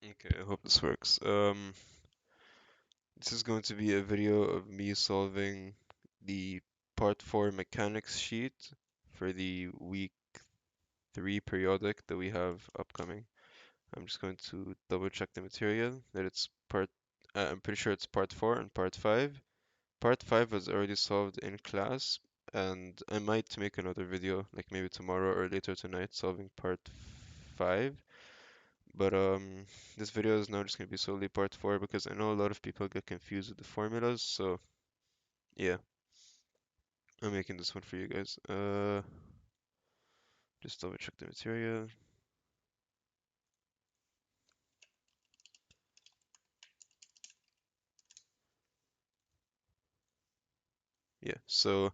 Okay, I hope this works. This is going to be a video of me solving the part 4 mechanics sheet for the week 3 periodic that we have upcoming. I'm just going to double check the material that I'm pretty sure it's part 4 and part 5. Part 5 was already solved in class, and I might make another video, like maybe tomorrow or later tonight, solving part 5. But this video is now just going to be solely part 4 because I know a lot of people get confused with the formulas, so yeah, I'm making this one for you guys. Just double check the material. Yeah, so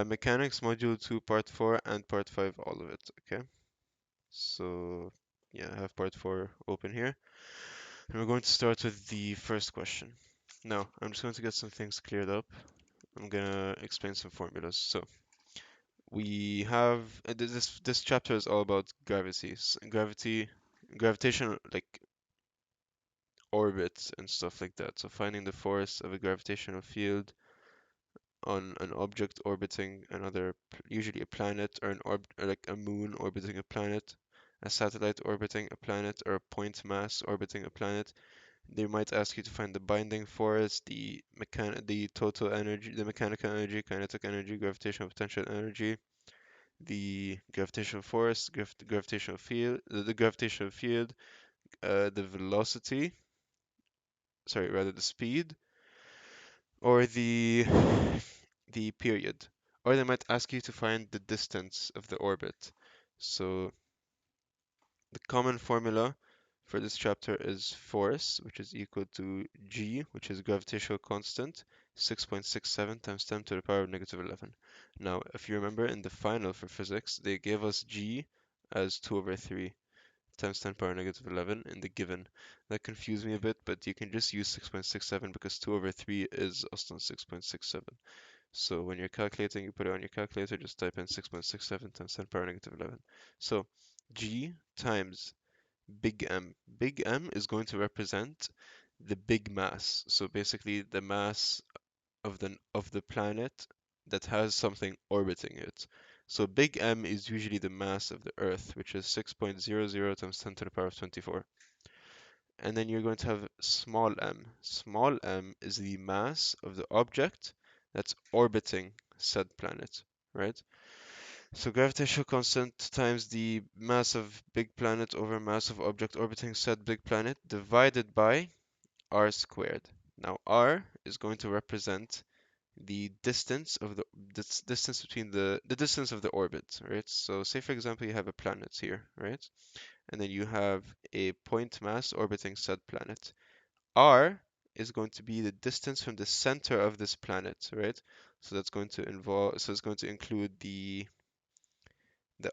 mechanics module 2 part 4 and part 5 all of it, okay? So yeah, I have part 4 open here. And we're going to start with the first question. Now, I'm just going to get some things cleared up. I'm gonna explain some formulas. So we have this chapter is all about gravitational like orbits and stuff like that. So finding the force of a gravitational field on an object orbiting another, usually a planet or or like a moon orbiting a planet, a satellite orbiting a planet, or a point mass orbiting a planet. They might ask you to find the binding force, the total energy, the mechanical energy, kinetic energy, gravitational potential energy, the gravitational force, gravitational field, the gravitational field, the velocity, sorry, rather the speed, or the period. Or they might ask you to find the distance of the orbit. So the common formula for this chapter is force, which is equal to g, which is gravitational constant, 6.67 times 10 to the power of negative 11. Now, if you remember in the final for physics, they gave us g as 2 over 3 times 10 power negative 11 in the given. That confused me a bit, but you can just use 6.67 because 2 over 3 is also 6.67. So when you're calculating, you put it on your calculator, just type in 6.67 times 10 power negative 11. So g times big M. Big M is going to represent the big mass. So basically the mass of the planet that has something orbiting it. So big M is usually the mass of the Earth, which is 6.00 times 10 to the power of 24. And then you're going to have small m. Small m is the mass of the object that's orbiting said planet, right? So gravitational constant times the mass of big planet over mass of object orbiting said big planet divided by r squared. Now r is going to represent the distance of the distance between the distance of the orbit, right? So say for example you have a planet here, right? And then you have a point mass orbiting said planet. R is going to be the distance from the center of this planet, right? So that's going to it's going to include the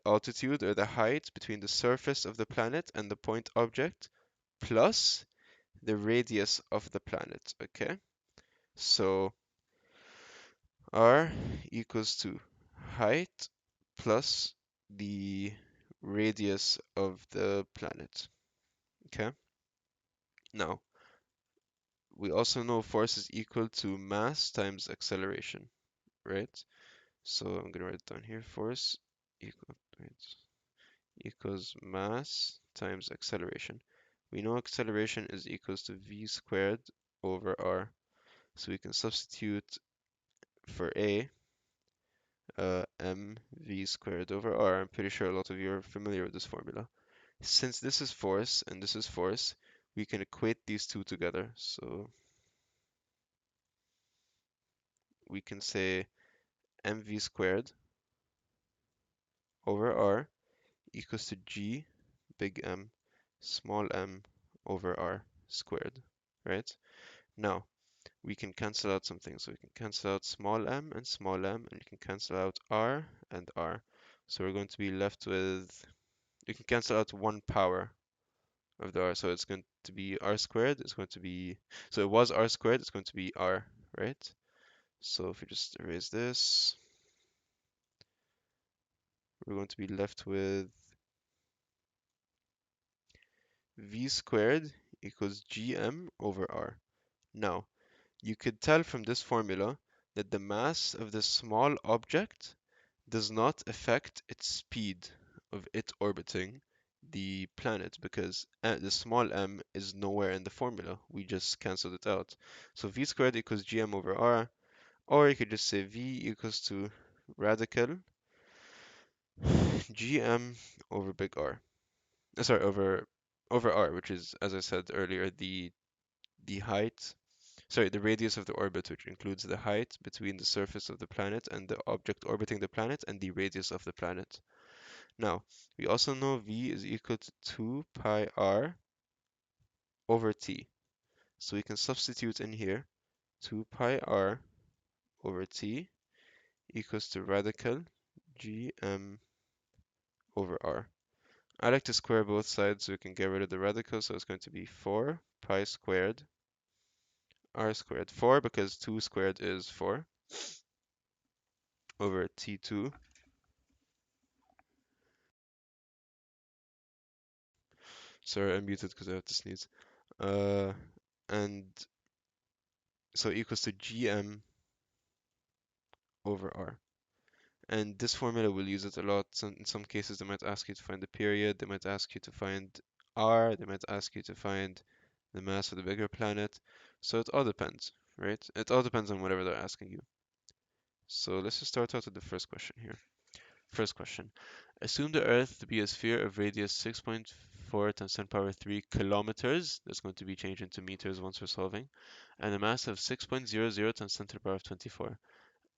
altitude or the height between the surface of the planet and the point object plus the radius of the planet, okay? So R equals to height plus the radius of the planet, okay? Now, we also know force is equal to mass times acceleration, right? So I'm gonna write it down here. Force equal, right, equals mass times acceleration. We know acceleration is equals to v squared over r. So we can substitute for a mv squared over r. I'm pretty sure a lot of you are familiar with this formula. Since this is force and this is force, we can equate these two together. So we can say mv squared over r equals to g big M small m over r squared, right? Now, we can cancel out some things. So we can cancel out small m, and we can cancel out r and r. So we're going to be left with, we can cancel out 1 power of the r. So it's going to be r squared. It's going to be, so it was r squared. It's going to be r, right? So if we just erase this, we're going to be left with v squared equals gm over r. Now, you could tell from this formula that the mass of the small object does not affect its speed of it orbiting the planet because the small m is nowhere in the formula. We just canceled it out. So v squared equals gm over r, or you could just say v equals to radical gm over big R. Sorry, over r, which is, as I said earlier, the height, sorry, the radius of the orbit, which includes the height between the surface of the planet and the object orbiting the planet, and the radius of the planet. Now, we also know v is equal to 2 pi r over t. So we can substitute in here 2 pi r over t equals to radical gm over r. I like to square both sides so we can get rid of the radical, so it's going to be 4 pi squared r squared. 4 because 2 squared is 4 over t2. Sorry, I muted because I have to sneeze. Uh, and so equals to gm over r. And this formula, we'll use it a lot. In some cases, they might ask you to find the period, they might ask you to find r, they might ask you to find the mass of the bigger planet. So it all depends, right? It all depends on whatever they're asking you. So let's just start out with the first question here. First question. Assume the Earth to be a sphere of radius 6.4 times 10 power 3 kilometers. That's going to be changed into meters once we're solving. And a mass of 6.00 times 10 to the power of 24.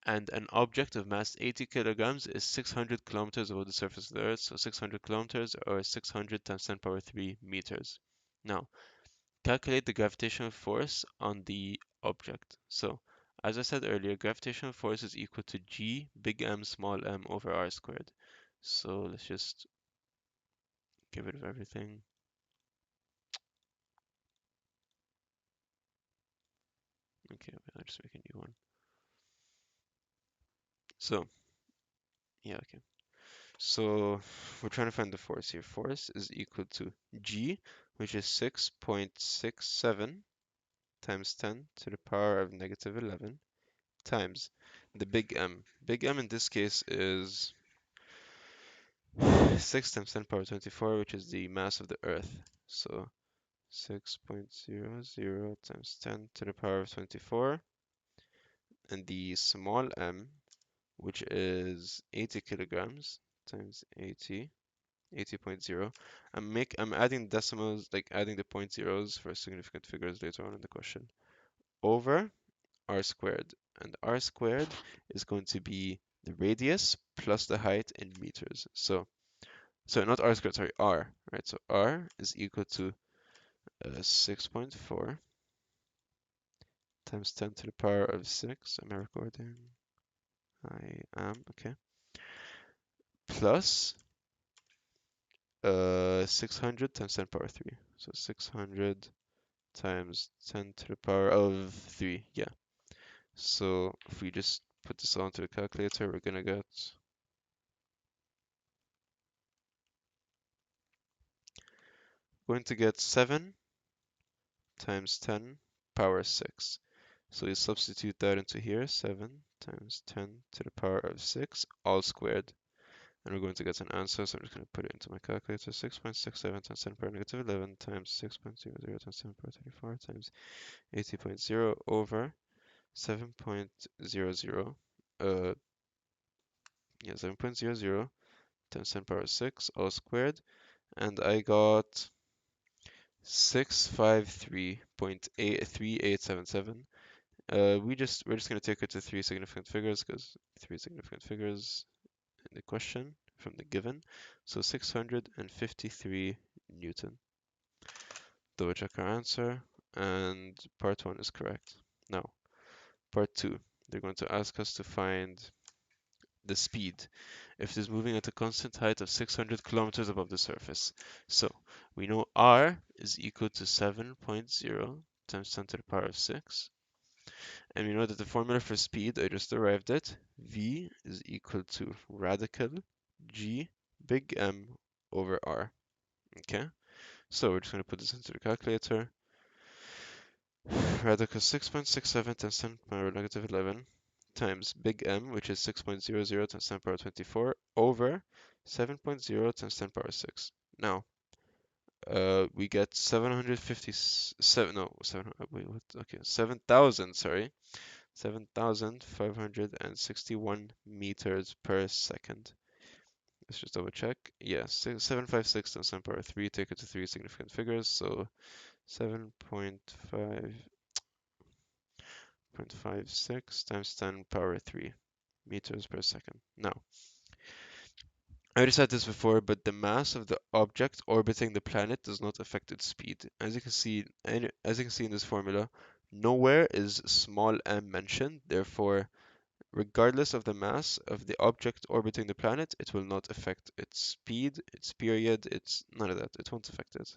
And an object of mass 80 kilograms is 600 kilometers above the surface of the Earth. So 600 kilometers or 600 times 10 power 3 meters. Now, calculate the gravitational force on the object. So, as I said earlier, gravitational force is equal to g big M small m over r squared. So let's just get rid of everything. Okay, I'll just make a new one. So, yeah, okay. So we're trying to find the force here. Force is equal to g, which is 6.67 times 10 to the power of negative 11 times the big M. Big M in this case is 6 times 10 power 24, which is the mass of the Earth. So 6.00 times 10 to the power of 24. And the small m, which is 80 kilograms times 80, 80.0. I'm adding decimals, like adding the point zeros for significant figures later on in the question, over r squared. And r squared is going to be the radius plus the height in meters. So not r squared, sorry, r, right? So r is equal to 6.4 times 10 to the power of 6. Am I recording? I am, okay. Plus 600 times 10 power 3. So 600 times 10 to the power of 3, yeah. So if we just put this onto the calculator, we're gonna get going to get 7 times 10 power 6. So you substitute that into here, 7 times 10 to the power of 6, all squared. And we're going to get an answer, so I'm just going to put it into my calculator. 6.67 times 10 power negative 11 times 6.00 times 10 power 24 times 80.0 over 7.00. Yeah, 7.00 times 10 power 6, all squared. And I got 653.3877. We're just gonna take it to three significant figures because three significant figures in the question from the given. So 653 Newton. Double check our answer, and part one is correct. Now, part two, they're going to ask us to find the speed if it is moving at a constant height of 600 kilometers above the surface. So we know r is equal to 7.0 times 10 to the power of 6. And we know that the formula for speed, I just derived it. V is equal to radical G big M over R. Okay? So we're just going to put this into the calculator. Radical 6.67 times 10 power negative 11 times big M, which is 6.00 times 10 power 24, over 7.0 times 10 power 6. Now, we get 757, no, 7, wait, what? Okay, 7,000, sorry, 7,561 meters per second. Let's just double check. Yes, 756 times 10 power 3, take it to three significant figures, so 7.56 times 10 power 3 meters per second. Now, I already said this before, but the mass of the object orbiting the planet does not affect its speed. As you can see in this formula, nowhere is small m mentioned. Therefore, regardless of the mass of the object orbiting the planet, it will not affect its speed, its period, its none of that. It won't affect it.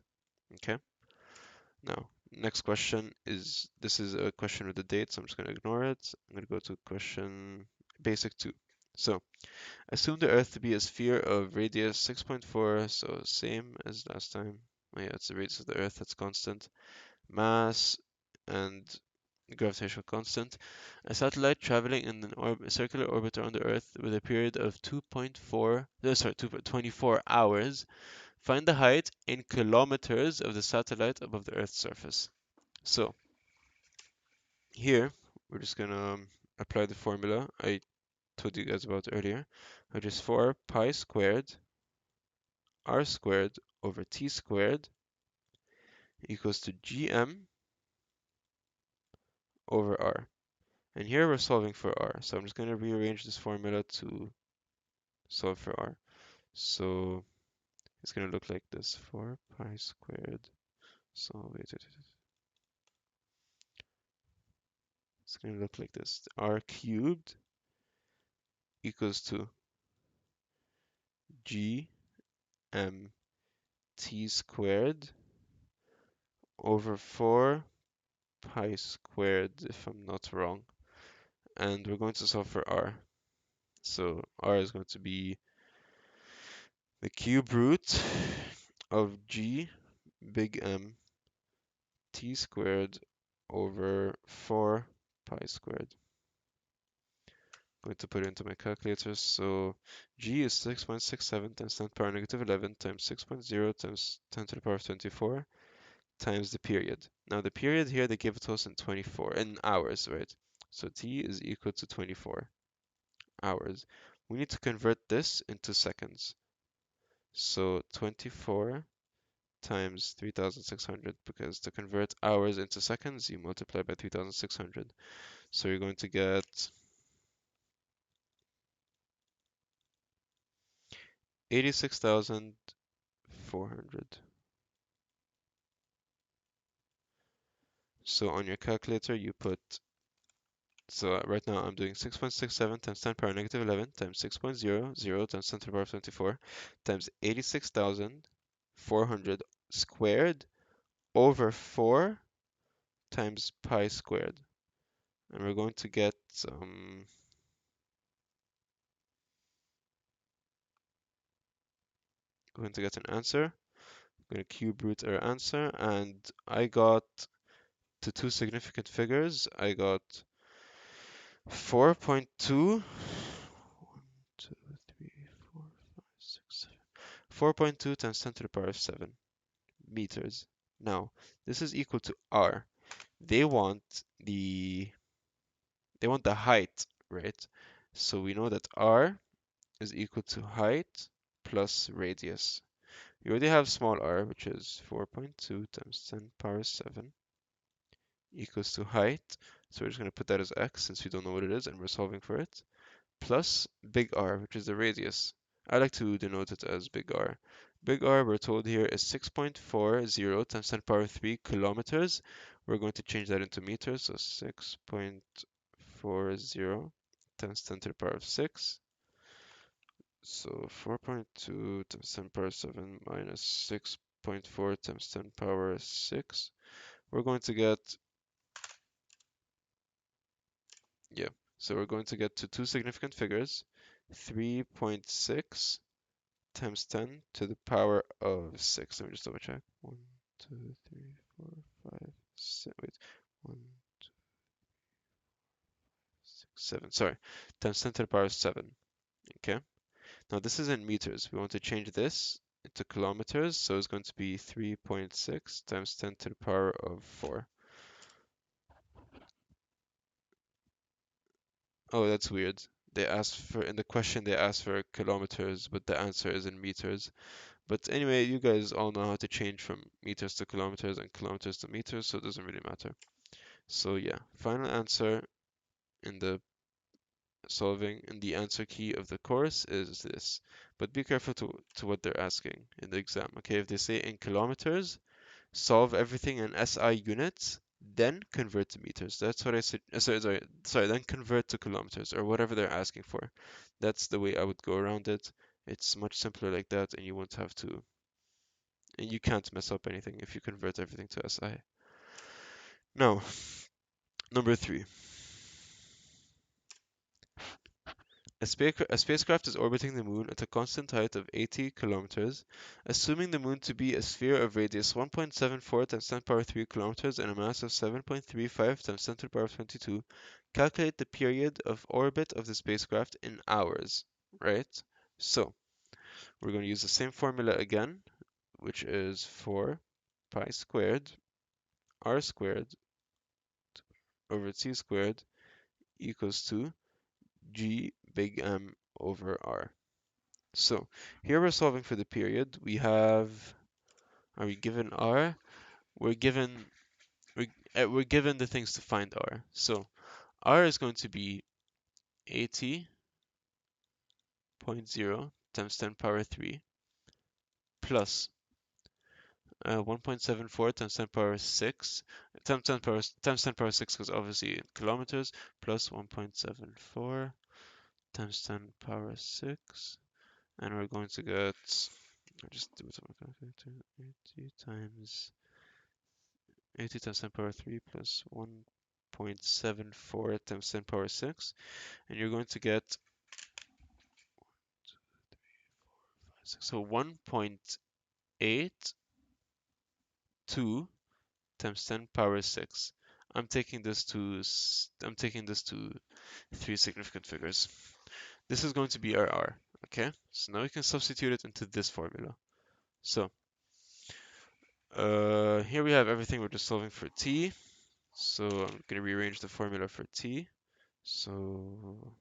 Okay? Now, next question is this is a question with the date, so I'm just going to ignore it. I'm going to go to question basic 2. So, assume the Earth to be a sphere of radius 6.4, so same as last time. Oh yeah, it's the radius of the Earth that's constant. Mass and gravitational constant. A satellite traveling in a circular orbit around the Earth with a period of 24 hours. Find the height in kilometers of the satellite above the Earth's surface. So here we're just gonna apply the formula I told you guys about earlier, which is 4 pi squared r squared over t squared equals to gm over r. And here we're solving for r, so I'm just going to rearrange this formula to solve for r. So it's going to look like this, 4 pi squared. So it's going to look like this. R cubed equals to g m t squared over 4 pi squared, if I'm not wrong. And we're going to solve for r. So r is going to be the cube root of g big M t squared over 4 pi squared. I'm going to put it into my calculator. So g is 6.67 times 10 to the power negative 11 times 6.0 times 10 to the power of 24 times the period. Now the period here they give it to us in hours, right? So t is equal to 24 hours. We need to convert this into seconds. So 24 times 3600, because to convert hours into seconds, you multiply by 3600. So you're going to get 86,400. So on your calculator, you put, so right now I'm doing 6.67 times 10 power negative 11 times 6.00 times 10 to the power of 24 times 86,400 squared over 4 times pi squared. And we're going to get an answer. I'm going to cube root our answer, and I got to two significant figures. I got 4.2, 4.2 times 10 to the power of 7 meters. Now, this is equal to r. They want the height, right? So we know that r is equal to height plus radius. You already have small r, which is 4.2 times 10 power 7 equals to height. So we're just going to put that as x since we don't know what it is and we're solving for it. Plus big R, which is the radius. I like to denote it as big R. Big R, we're told here, is 6.40 times 10 power 3 kilometers. We're going to change that into meters, so 6.40 times 10 to the power of 6. So 4.2 times 10 power 7 minus 6.4 times 10 power 6. We're going to get, yeah, so we're going to get to two significant figures, 3.6 times 10 to the power of 6. Let me just double check. 1, 2, 3, 4, 5, 6. Wait. 1, 6, 7. Sorry. Times 10 to the power of 7. Okay. Now this is in meters. We want to change this into kilometers. So it's going to be 3.6 times 10 to the power of 4. Oh, that's weird. They asked for, in the question, they asked for kilometers, but the answer is in meters. But anyway, you guys all know how to change from meters to kilometers and kilometers to meters, so it doesn't really matter. So yeah, final answer in the solving in the answer key of the course is this. But be careful to what they're asking in the exam. Okay, if they say in kilometers, solve everything in SI units, then convert to meters. That's what I said. Sorry, then convert to kilometers or whatever they're asking for. That's the way I would go around it. It's much simpler like that, and you won't have to, and you can't mess up anything if you convert everything to SI. Now, number 3. A spacecraft is orbiting the moon at a constant height of 80 kilometers, assuming the moon to be a sphere of radius 1.74 times 10 power 3 kilometers and a mass of 7.35 times 10 to the power 22. Calculate the period of orbit of the spacecraft in hours, right? So, we're going to use the same formula again, which is 4 pi squared r squared over t squared equals to g big M over r. So here we're solving for the period. Are we given r? We're given we're given the things to find r. So r is going to be 80.0 times 10 power 3 plus 1.74 times 10 power 6 times 10 power 6 because obviously in kilometers plus 1.74 times 10 power 6, and we're going to get, I'll just do it on my calculator, 80 times 10 power 3 plus 1.74 times 10 power 6, and you're going to get, so 1.82 times 10 power 6. I'm taking this to 3 significant figures. This is going to be our r, okay? So now we can substitute it into this formula. So here we have everything. We're just solving for t. So I'm going to rearrange the formula for t. So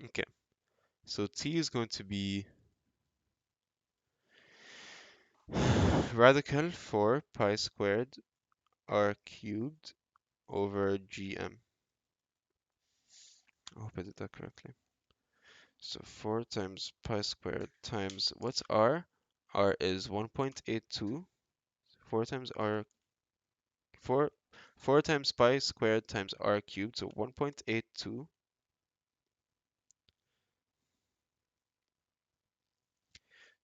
okay, so t is going to be radical 4 pi squared r cubed over gm. I hope I did that correctly. So 4 times pi squared times, what's r? R is 1.82. 4 times r, 4, 4 times pi squared times r cubed, so 1.82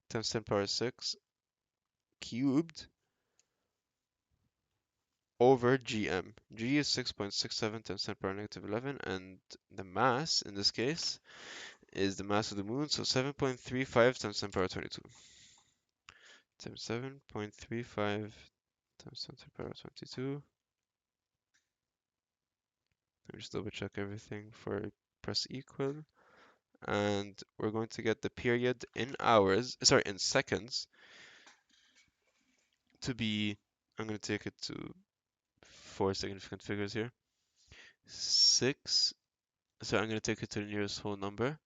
times 10 power 6 cubed over gm. G is 6.67 times 10 power negative 11, and the mass in this case is the mass of the moon, so 7.35 times 10 power 22. Times 7.35 times 10 to the power 22. Let me just double check everything for press equal. And we're going to get the period in hours, sorry, in seconds to be, I'm going to take it to 4 significant figures here. 6, so I'm going to take it to the nearest whole number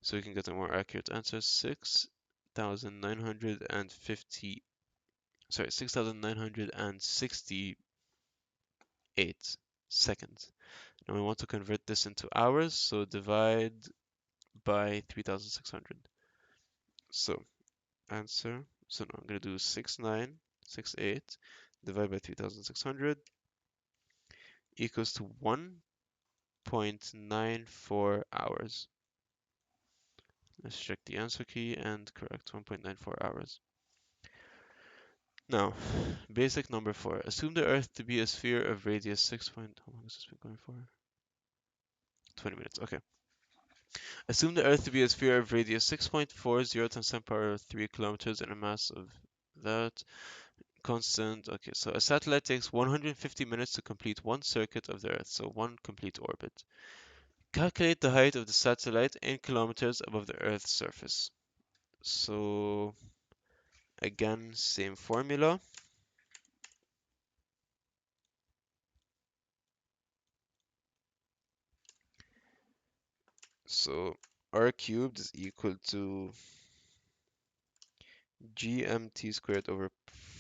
so we can get a more accurate answer. 6,950, sorry, 6,968 seconds. And we want to convert this into hours, so divide by 3600. So answer, so now I'm going to do 6968 divided by 3600 equals to 1.94 hours. Let's check the answer key and correct 1.94 hours. Now, basic number 4. Assume the Earth to be a sphere of radius 6. How long has this been going for? 20 minutes. Okay. Assume the Earth to be a sphere of radius 6.40 times 10 power 3 kilometers and a mass of that constant. Okay, so a satellite takes 150 minutes to complete one circuit of the Earth, so one complete orbit. Calculate the height of the satellite in kilometers above the Earth's surface. So again, same formula. So r cubed is equal to gmt squared over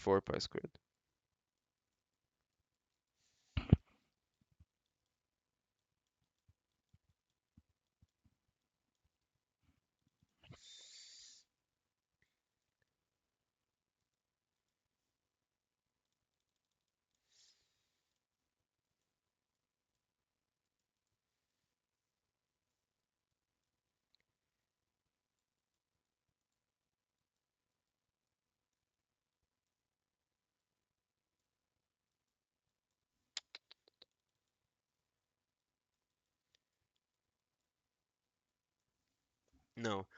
4 pi squared. Now,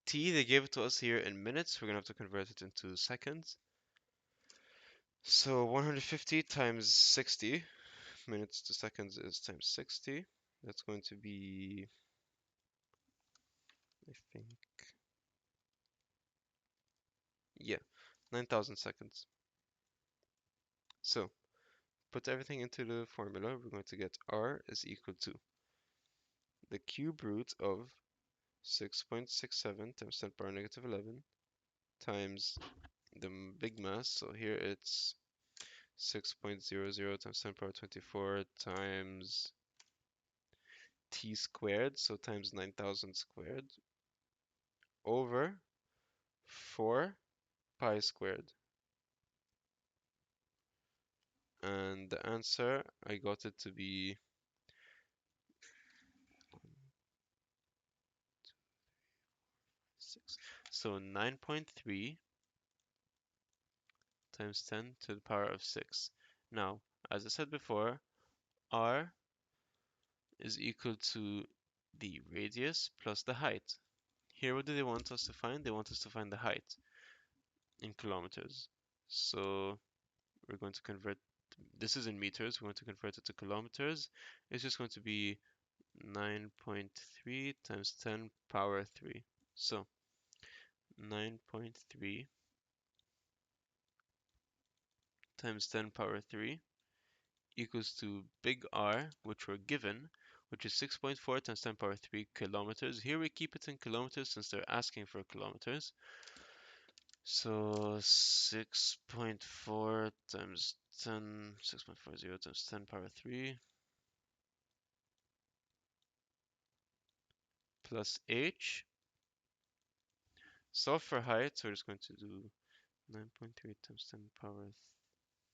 t, they gave it to us here in minutes. We're gonna have to convert it into seconds. So 150 times 60 minutes to seconds is times 60. That's going to be, I think, yeah, 9,000 seconds. So put everything into the formula. We're going to get r is equal to the cube root of 6.67 times 10 power negative 11 times the big mass. So here it's 6.00 times 10 power 24 times t squared, so times 9,000 squared, over 4 pi squared. And the answer, I got it to be 6. So 9.3 times 10 to the power of 6. Now, as I said before, r is equal to the radius plus the height. Here, what do they want us to find? They want us to find the height in kilometers. So we're going to convert, this is in meters, we're going to convert it to kilometers. It's just going to be 9.3 times 10 power 3. So 9.3 times 10 power 3 equals to big R, which we're given, which is 6.4 times 10 power 3 kilometers. Here we keep it in kilometers since they're asking for kilometers. So 6.4 times 10, 6.40 times 10 power 3 plus h. Solve for height, so we're just going to do 9.3 times 10 power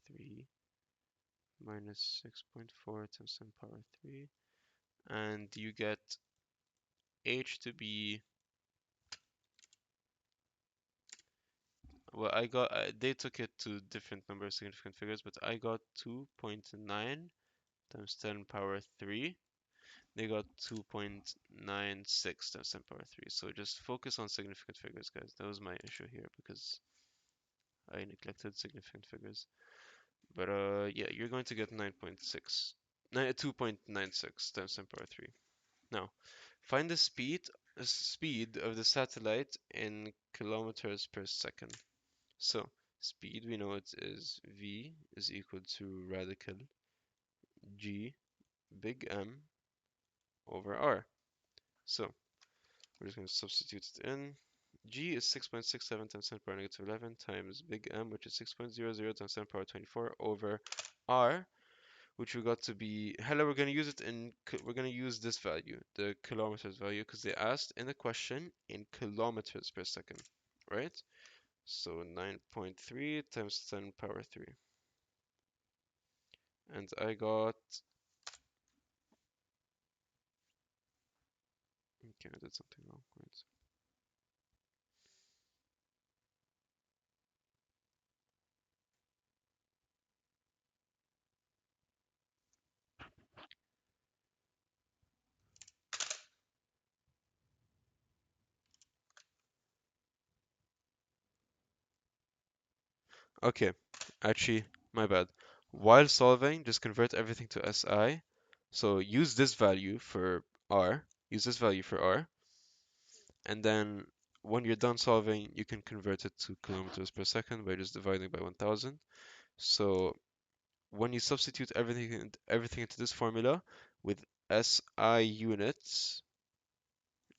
3 minus 6.4 times 10 power 3. And you get h to be, well, I got, they took it to different number of significant figures, but I got 2.9 times 10 power 3. They got 2.96 times 10 power 3. So just focus on significant figures, guys. That was my issue here because I neglected significant figures. But yeah, you're going to get 9.6, 2.96 times 10 power 3. Now, find the speed of the satellite in kilometers per second. So, speed, we know it is v is equal to radical g big M over r. So, we're just going to substitute it in. G is 6.67 times 10 power negative 11 times big M, which is 6.00 times 10 power 24 over R, which we got to be, hella, we're gonna use it in, we're gonna use this value, the kilometers value, because they asked in the question in kilometers per second, right? So 9.3 times 10 power 3. And I got, okay, I did something wrong. Wait. Okay, actually, my bad. While solving, just convert everything to SI. So use this value for R, use this value for R, and then when you're done solving, you can convert it to kilometers per second by just dividing by 1000. So when you substitute everything into this formula with SI units,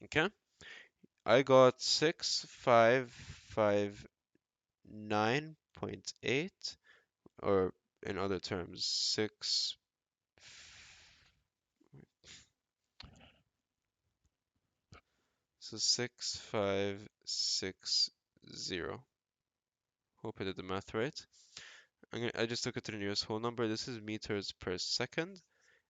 okay, I got 6559.8, or in other terms, 6. So 6560. Hope I did the math right. I just took it to the nearest whole number. This is meters per second.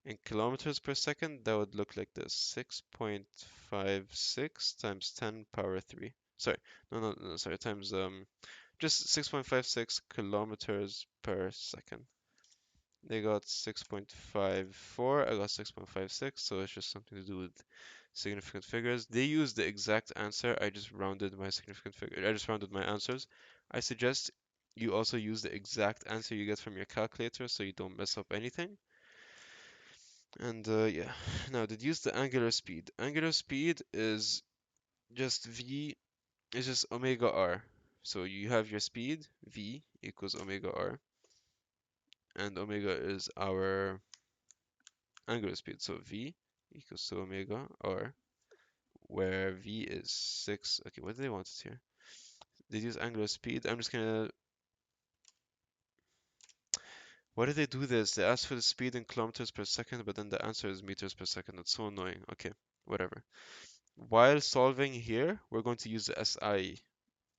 In kilometers per second, that would look like this: 6.56 times 10 power 3. Sorry, no, sorry, times just 6.56 kilometers per second. They got 6.54, I got 6.56, so it's just something to do with significant figures. They used the exact answer. I just rounded my significant figure. I just rounded my answers. I suggest you also use the exact answer you get from your calculator so you don't mess up anything. And yeah, now deduce the angular speed. Angular speed is just v, is just omega r. So you have your speed, v equals omega r, and omega is our angular speed. So v equals to omega r, where v is 6. Okay, what do they want it here? They use angular speed. I'm just gonna. Why did they do this? They asked for the speed in kilometers per second, but then the answer is meters per second. That's so annoying. Okay, whatever. While solving here, we're going to use the SI.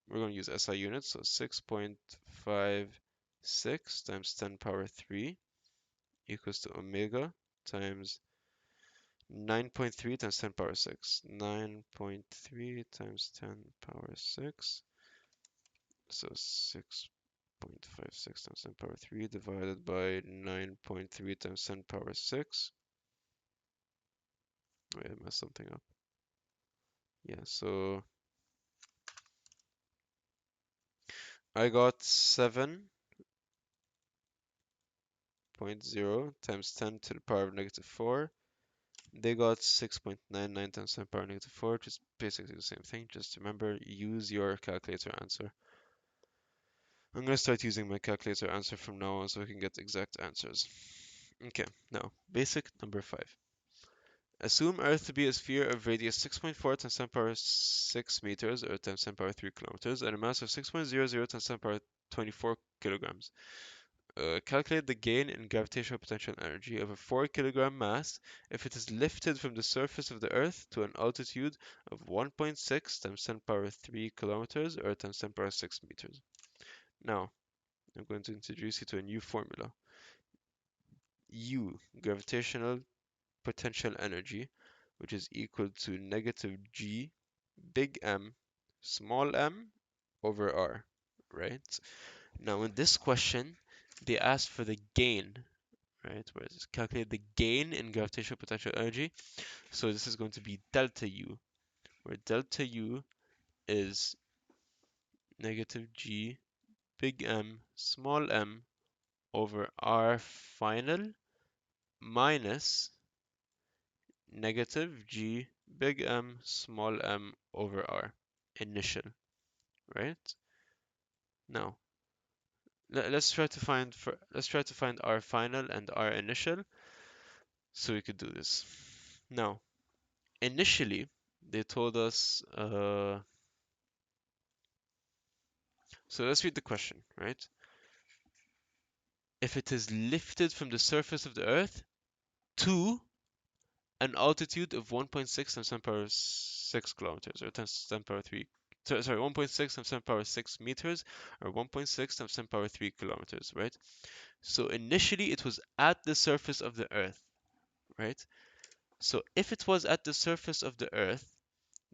We're going to use SI units. So 6.56 times 10 power 3 equals to omega times 9.3 times 10 power 6. 9.3 times 10 power 6. So 6.56 times 10 power 3 divided by 9.3 times 10 power 6. Wait, I messed something up. Yeah, so I got 7.0 times 10 to the power of negative 4. They got 6.99 times 10 power negative 4, which is basically the same thing. Just remember, use your calculator answer. I'm going to start using my calculator answer from now on so I can get exact answers. Okay, now, basic number 5. Assume Earth to be a sphere of radius 6.4 times 10 power 6 meters, or times 10 power 3 kilometers, and a mass of 6.00 times 10 power 24 kilograms. Calculate the gain in gravitational potential energy of a 4 kilogram mass if it is lifted from the surface of the Earth to an altitude of 1.6 times 10 power 3 kilometers, or times 10 power 6 meters. Now, I'm going to introduce you to a new formula. U, gravitational potential energy, which is equal to negative G, big M, small m, over R, right? Now, in this question, they asked for the gain, right? Where it's calculate the gain in gravitational potential energy. So this is going to be delta U, where delta U is negative G, big M, small m, over R final minus negative G, big M, small m, over R initial, right? Now, let's try to find R final and R initial so we could do this. Now, initially, they told us, so let's read the question, right? if it is lifted from the surface of the Earth to an altitude of 1.6 times 10 power 6 kilometers, or 10 power 3. Sorry, 1.6 times 10 power 6 meters, or 1.6 times 10 power 3 kilometers, right? So initially it was at the surface of the Earth, right? So if it was at the surface of the Earth,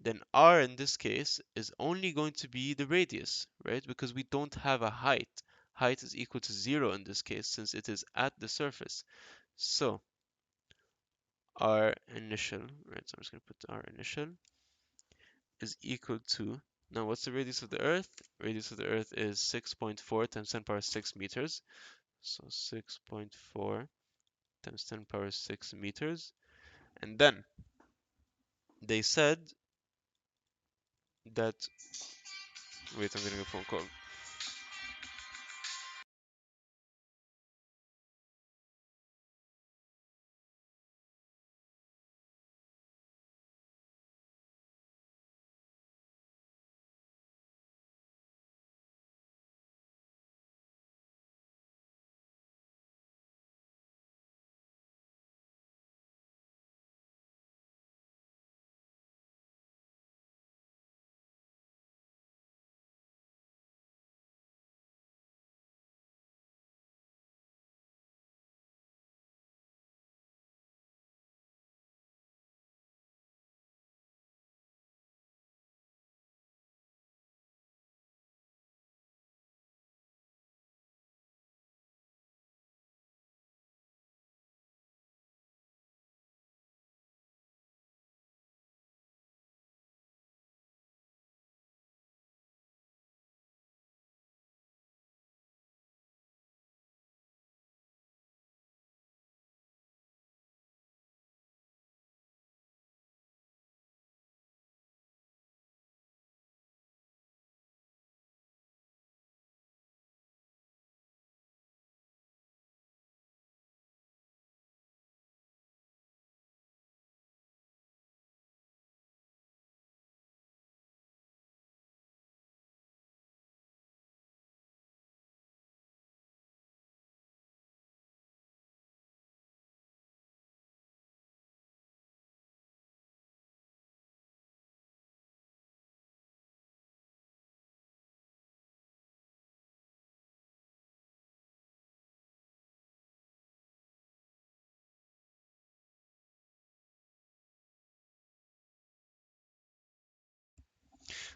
then r in this case is only going to be the radius, right? Because we don't have a height. Height is equal to 0 in this case since it is at the surface. So r initial, right? So I'm just going to put r initial is equal to, now what's the radius of the Earth? Radius of the Earth is 6.4 times 10 power 6 meters. So 6.4 times 10 power 6 meters. And then they said that, wait, I'm getting a phone call.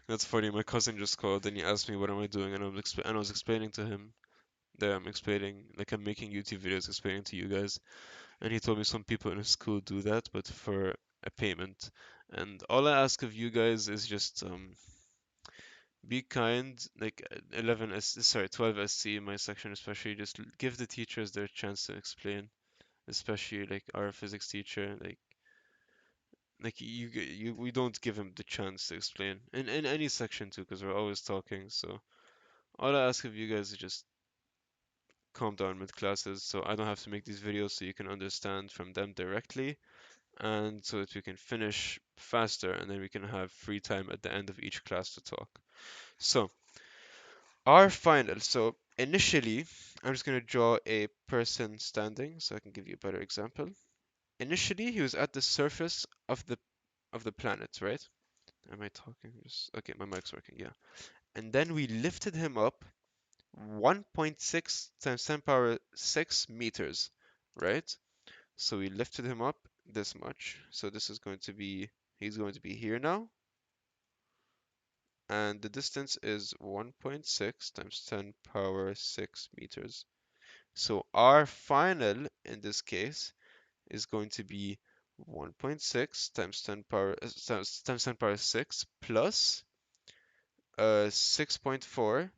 That's funny. My cousin just called and he asked me what am I doing, and I was explaining to him that I'm explaining, like I'm making YouTube videos explaining to you guys, and he told me some people in his school do that, but for a payment. And all I ask of you guys is just be kind, like 11 S, sorry, 12 SC in my section especially, just give the teachers their chance to explain, especially like our physics teacher, like we don't give him the chance to explain in any section too, because we're always talking. So all I ask of you guys is just calm down with classes, so I don't have to make these videos, so you can understand from them directly, and so that we can finish faster, and then we can have free time at the end of each class to talk. So our final. So initially, I'm just going to draw a person standing so I can give you a better example. Initially, he was at the surface of the planet, right? Am I talking? Okay, my mic's working, yeah. And then we lifted him up 1.6 times 10 power 6 meters, right? So we lifted him up this much. So this is going to be, he's going to be here now. And the distance is 1.6 times 10 power 6 meters. So our final in this case is going to be 1.6 times 10 power times 10 power 6 plus 6.4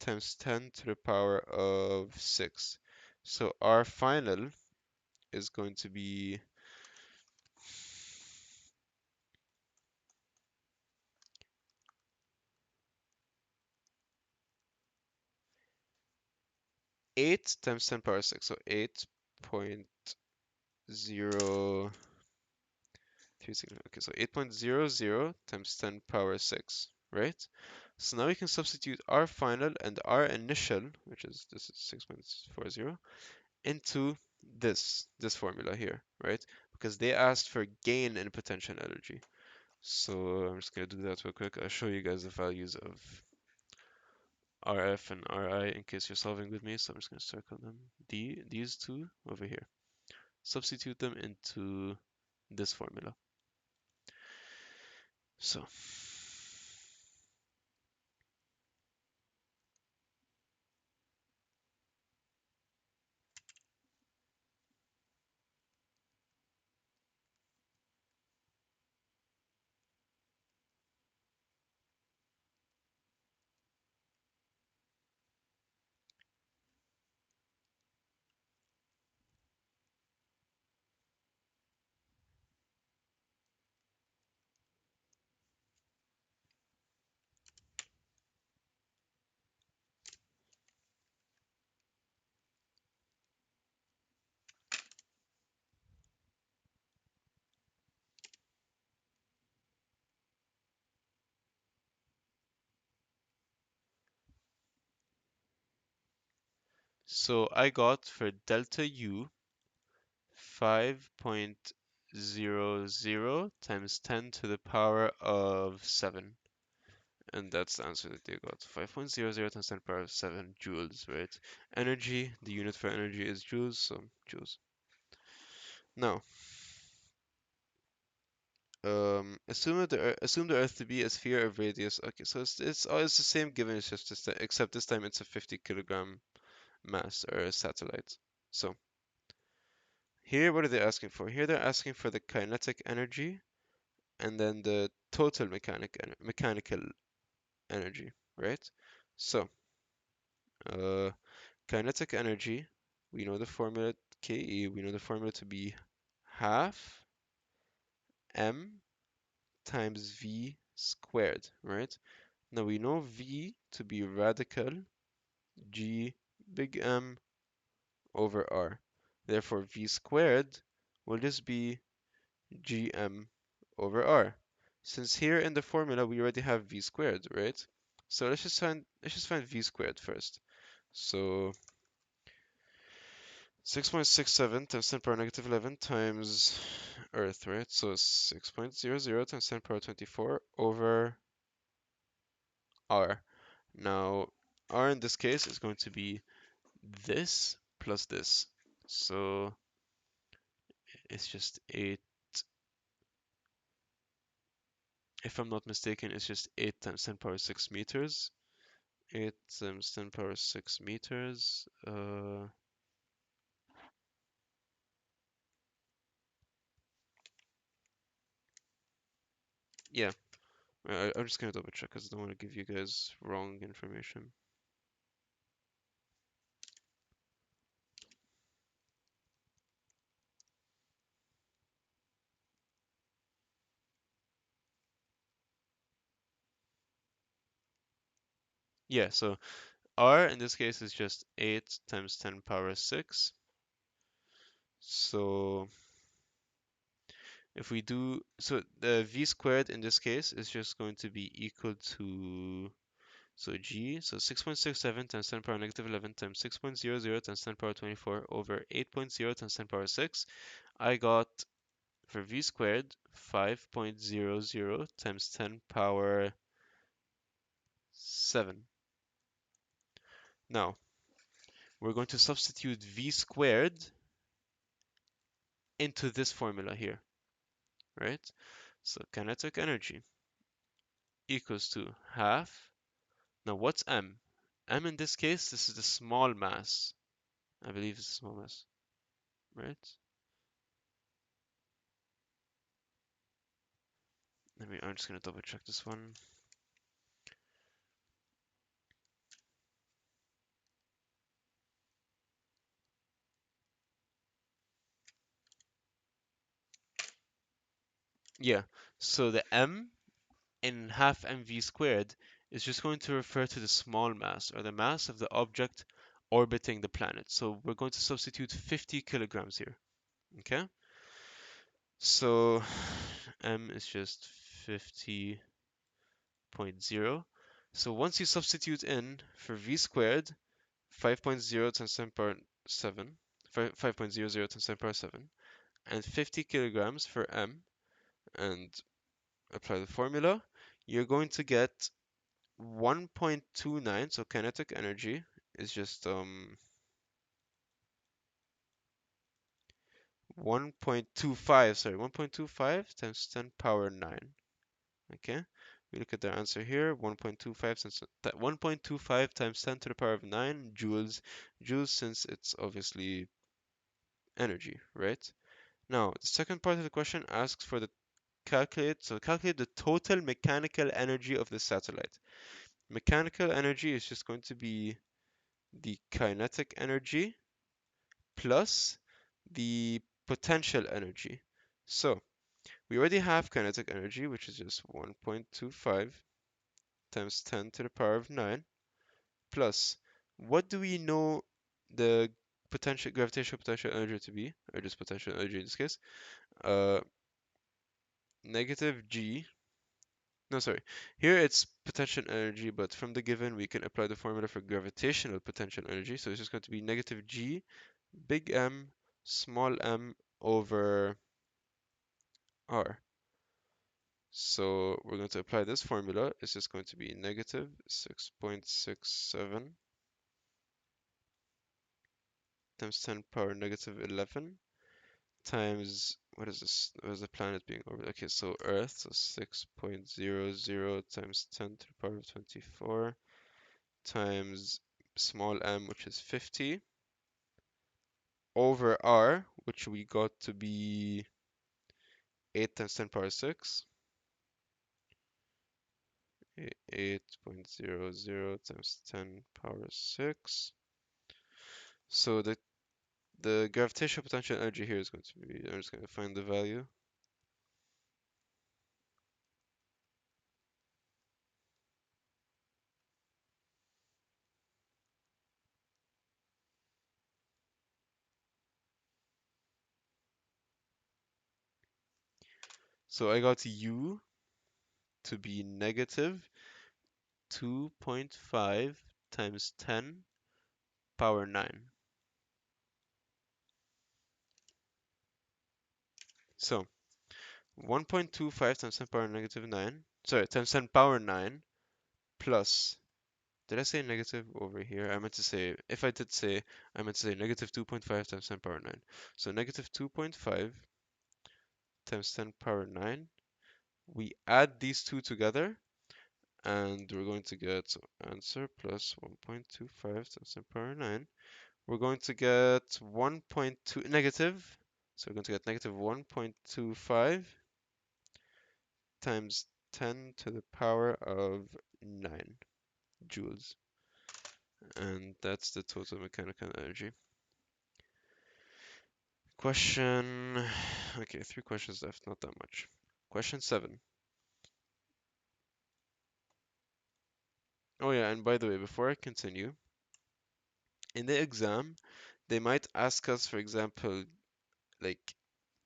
times 10 to the power of 6. So our final is going to be 8 times 10 power 6. So 8.0. Okay, so 8.00 times 10 power 6, right? So now we can substitute our final and our initial, which is this is 6.40, into this formula here, right? Because they asked for gain in potential energy. So I'm just gonna do that real quick. I'll show you guys the values of RF and RI in case you're solving with me. So I'm just gonna circle them. These two over here. Substitute them into this formula. So so I got for delta U 5.00 times 10 to the power of 7. And that's the answer that they got. 5.00 times 10 to the power of 7 joules, right? Energy, the unit for energy is joules, so joules. Now, assume the Earth to be a sphere of radius. Okay, so it's the same given, it's just this except this time it's a 50 kilogram mass or a satellite. So here, what are they asking for? Here they're asking for the kinetic energy and then the total mechanical energy, right? So, uh, kinetic energy, we know the formula KE, we know the formula to be half m times v squared, right? Now we know v to be radical G big M over R. Therefore, v squared will just be gm over r. Since here in the formula we already have v squared, right? So let's just find v squared first. So 6.67 times 10 power negative 11 times Earth, right? So 6.00 times 10 power 24 over r. Now r in this case is going to be this plus this. So it's just 8, if I'm not mistaken, it's just 8 times 10 power 6 meters. 8 times 10 power 6 meters. Yeah, I'm just gonna double check because I don't want to give you guys wrong information. Yeah, so R in this case is just 8 times 10 power 6. So if we do, so the v squared in this case is just going to be equal to, so g, so 6.67 times 10 power negative 11 times 6.00 times 10 power 24 over 8.0 times 10 power 6. I got for v squared 5.00 times 10 power 7. Now, we're going to substitute v squared into this formula here, right? So kinetic energy equals to half. Now, what's m? M in this case, this is the small mass. I believe it's a small mass, right? I'm just gonna double check this one. Yeah, so the m in half mv squared is just going to refer to the small mass or the mass of the object orbiting the planet. So we're going to substitute 50 kilograms here. Okay, so m is just 50.0. So once you substitute in for v squared, 5.0 times 10 power 7, 5.00 times 10 power 7, and 50 kilograms for m, and apply the formula, you're going to get 1.29, so kinetic energy is just 1.25, sorry, 1.25 times 10 power 9. Okay, we look at the answer here, 1.25 1.25 times 10 to the power of 9 joules. Joules, since it's obviously energy, right? Now, the second part of the question asks for the calculate the total mechanical energy of the satellite. Mechanical energy is just going to be the kinetic energy plus the potential energy. So we already have kinetic energy, which is just 1.25 times 10 to the power of 9, plus what do we know the potential gravitational potential energy to be, or just potential energy in this case? Uh, Negative g. No, sorry. Here it's potential energy, but from the given we can apply the formula for gravitational potential energy. So it's just going to be negative g, big M, small m over r. So we're going to apply this formula. It's just going to be negative 6.67 times 10 power negative 11 times, what is this? What is the planet being orbited? Okay, so Earth, so 6.00 times 10 to the power of 24 times small m, which is 50, over r, which we got to be 8 times 10 power 6. 8.00 times 10 power 6. So the gravitational potential energy here is going to be, I'm just going to find the value. So I got u to be negative 2.5 times 10 power 9. So 1.25 times 10 power negative 9, sorry, times 10 power 9 plus, did I say negative over here? I meant to say, if I did say, I meant to say negative 2.5 times 10 power 9. So negative 2.5 times 10 power 9. We add these two together, and we're going to get, so answer plus 1.25 times 10 power 9. We're going to get 1.2 negative, so we're going to get negative 1.25 times 10 to the power of 9 joules. And that's the total mechanical energy. Question, okay, 3 questions left, not that much. Question 7. Oh yeah, and by the way, before I continue, in the exam, they might ask us, for example, like,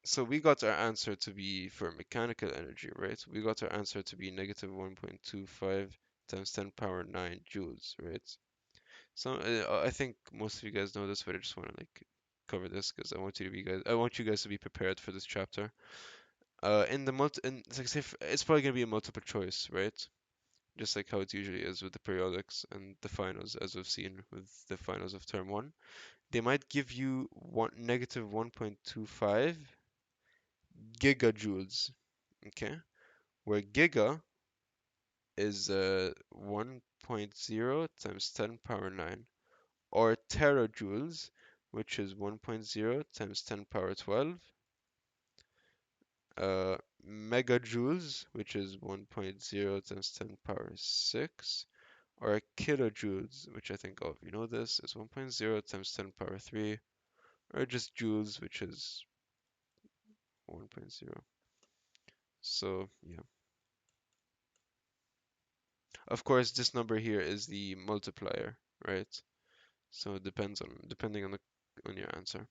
so we got our answer to be for mechanical energy, right? We got our answer to be negative 1.25 times 10 power 9 joules, right? So I think most of you guys know this, but I just want to like cover this because I want you guys to be prepared for this chapter. In the it's like, it's probably gonna be a multiple choice, right? Just like how it usually is with the periodics and the finals, as we've seen with the finals of term one. They might give you negative 1.25 gigajoules, okay? Where giga is 1.0 times 10 power 9, or terajoules, which is 1.0 times 10 power 12, megajoules, which is 1.0 times 10 power 6, or kilojoules, which I think all of you know this, is 1.0 times 10 power 3, or just joules, which is 1.0. So, yeah. Of course, this number here is the multiplier, right? So it depends on depending on your answer.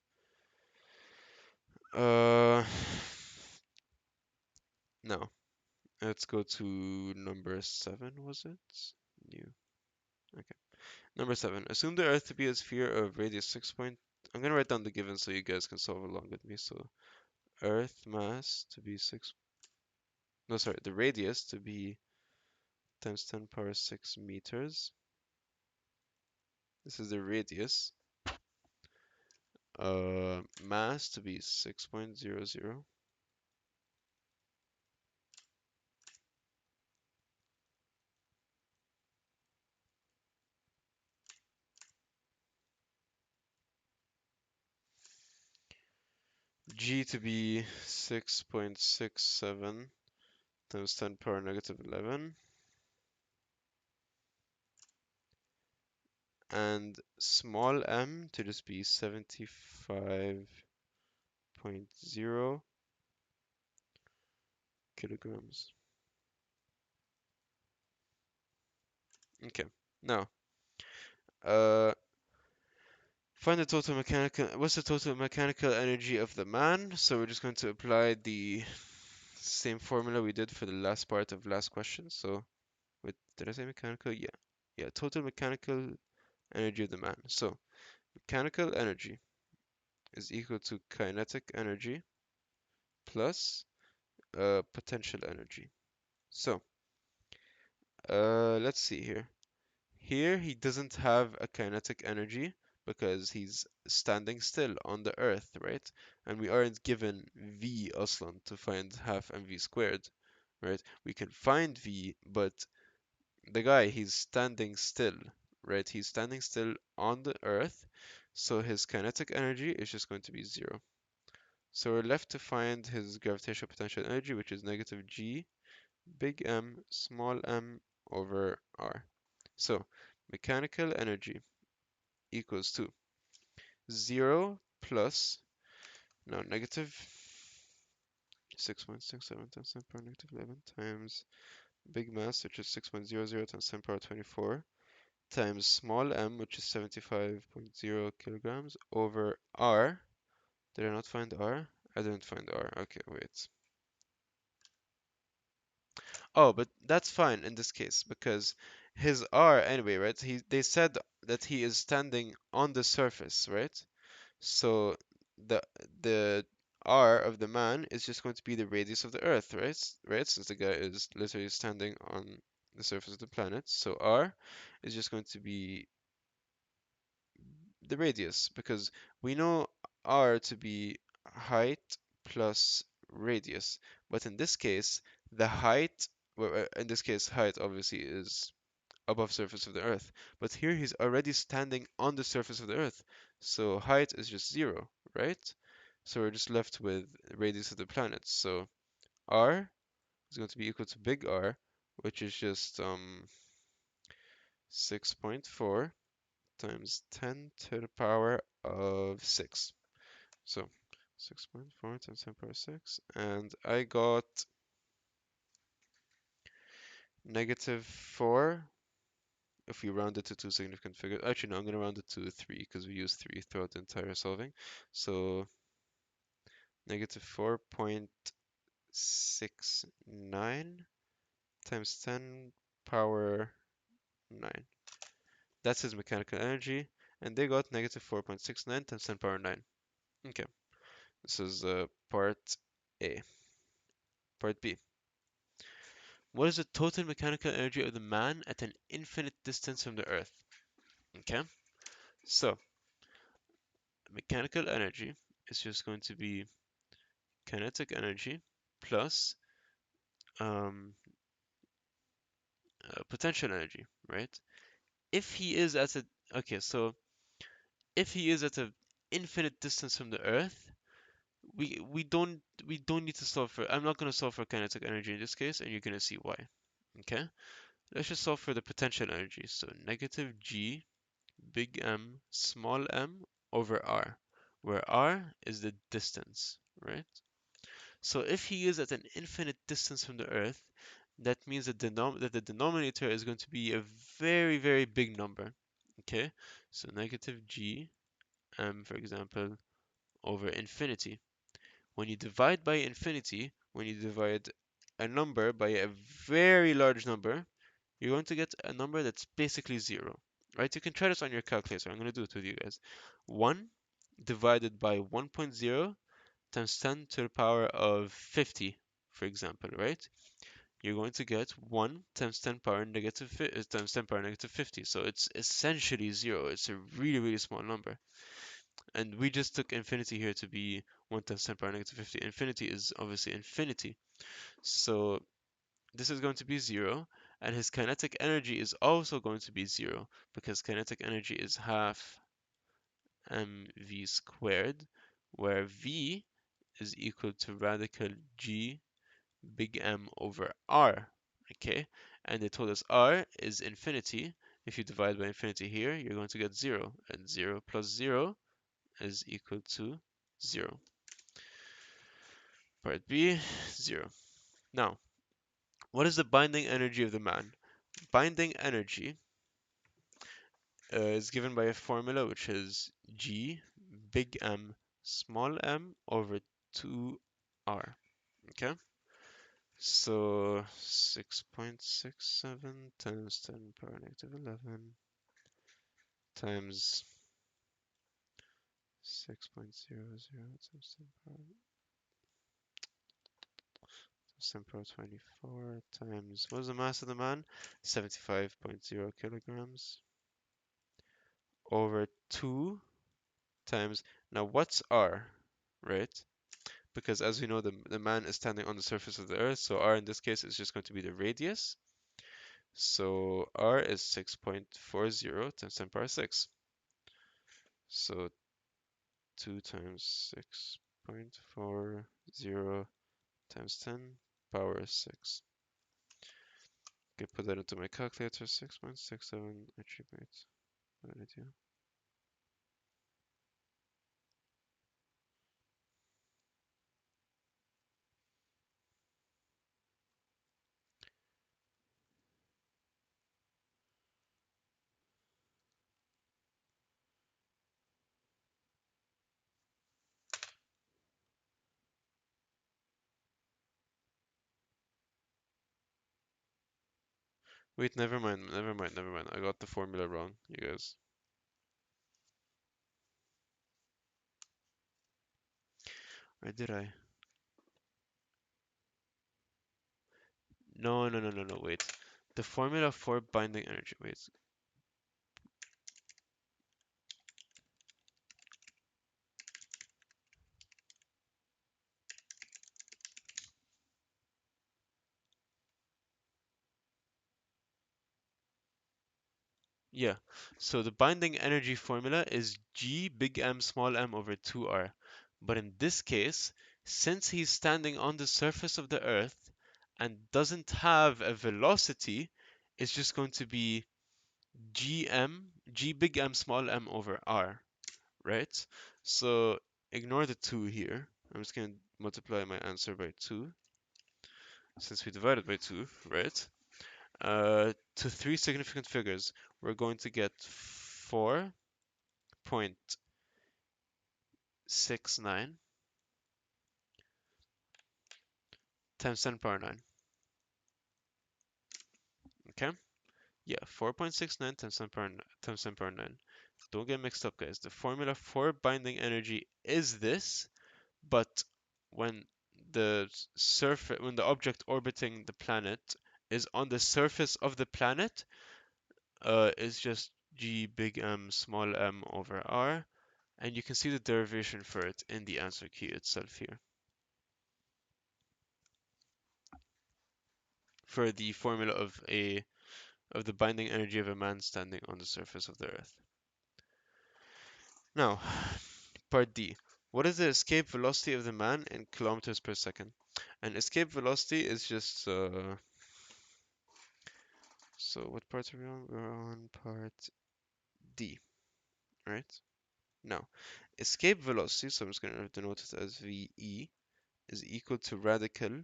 Uh, now let's go to number 7, was it? new. Okay. Number 7. Assume the Earth to be a sphere of radius 6 point. I'm gonna write down the given so you guys can solve along with me. So Earth mass to be 6. No, sorry, the radius to be times 10 power 6 meters. This is the radius. Mass to be 6.00. G to be 6.67 times 10 power negative 11. And small m to just be 75.0 kilograms. Okay, now, uh, find the total mechanical, what's the total mechanical energy of the man? So we're just going to apply the same formula we did for the last part of last question. So, wait, did I say mechanical? Yeah. Yeah, total mechanical energy of the man. So, mechanical energy is equal to kinetic energy plus potential energy. So, let's see here. Here he doesn't have a kinetic energy because he's standing still on the earth, right? And we aren't given V aslan to find half mv squared, right? We can find V, but the guy, he's standing still, right? He's standing still on the earth, so his kinetic energy is just going to be 0. So we're left to find his gravitational potential energy, which is negative G, big M, small m over R. So mechanical energy equals to 0 plus, no, negative 6.67 times 10 power negative 11 times big mass, which is 6.00 times 10 power 24, times small m, which is 75.0 kilograms, over R. Did I not find R? I didn't find R. Okay, wait. Oh, but that's fine in this case because his R anyway, right? They said that he is standing on the surface, right? So the the R of the man is just going to be the radius of the Earth, right? Right? Since the guy is literally standing on the surface of the planet. So R is just going to be the radius because we know R to be height plus radius. But in this case, the height, well, in this case, height obviously is above surface of the earth. But here he's already standing on the surface of the earth. So height is just 0, right? So we're just left with radius of the planet. So R is going to be equal to big R, which is just 6.4 times 10 to the power of 6. So 6.4 times 10 power 6. And I got negative 4 if we round it to two significant figures. Actually, no, I'm going to round it to 3 because we used 3 throughout the entire solving. So negative 4.69 times 10 power 9. That's his mechanical energy. And they got negative 4.69 times 10 power 9. Okay, this is part A. Part B. What is the total mechanical energy of the man at an infinite distance from the Earth? Okay, so mechanical energy is just going to be kinetic energy plus um, potential energy, right? If he is at a okay, so if he is at an infinite distance from the Earth, we don't need to solve for. I'm not going to solve for kinetic energy in this case, and you're going to see why. Okay, let's just solve for the potential energy. So negative G big M small m over R, where R is the distance, right? So if he is at an infinite distance from the Earth, that means that the denominator is going to be a very, very big number. Okay, so negative g m, for example, over infinity. When you divide by infinity, when you divide a number by a very large number, you're going to get a number that's basically zero, right? You can try this on your calculator. I'm going to do it with you guys. 1 divided by 1.0 times 10 to the power of 50, for example, right? You're going to get 1 times 10 power negative times 10 power negative 50. So it's essentially zero. It's a really, really small number. And we just took infinity here to be 1 times 10 power negative 50. Infinity is obviously infinity. So this is going to be 0. And his kinetic energy is also going to be 0 because kinetic energy is half mv squared, where v is equal to radical g big M over R, okay? And they told us R is infinity. If you divide by infinity here, you're going to get 0, and 0 plus 0 is equal to 0. Part B, 0. Now, what is the binding energy of the man? Binding energy is given by a formula which is G big M small m over 2R, okay? So 6.67 times 10 power negative 11 times 6.00 times 10 power 24 times, what was the mass of the man? 75.0 kilograms over 2 times, now what's R, right? Because as we know, the man is standing on the surface of the earth, so R in this case is just going to be the radius. So R is 6.40 times 10 power 6. So 2 times 6.40 times 10 power 6. Okay, put that into my calculator. 6.67 attribute. What did I do? Wait, never mind, never mind, never mind. I got the formula wrong, you guys. Or did I? No, no, no, no, no, wait. The formula for binding energy, wait. Yeah, so the binding energy formula is G big M small m over 2R. But in this case, since he's standing on the surface of the Earth and doesn't have a velocity, it's just going to be G big M small m over R, right? So ignore the 2 here. I'm just going to multiply my answer by 2, since we divided by 2, right? To three significant figures, we're going to get 4.69 times 10 power 9. Okay? Yeah, 4.69 times 10 power, times 10 power 9. Don't get mixed up, guys. The formula for binding energy is this, but when when the object orbiting the planet is on the surface of the planet, it's just G big M small m over R, and you can see the derivation for it in the answer key itself here. For the formula of the binding energy of a man standing on the surface of the Earth. Now, part D. What is the escape velocity of the man in kilometers per second? And escape velocity is just so what part are we on? We're on part D, right? Now, escape velocity, so I'm just going to denote it as VE, is equal to radical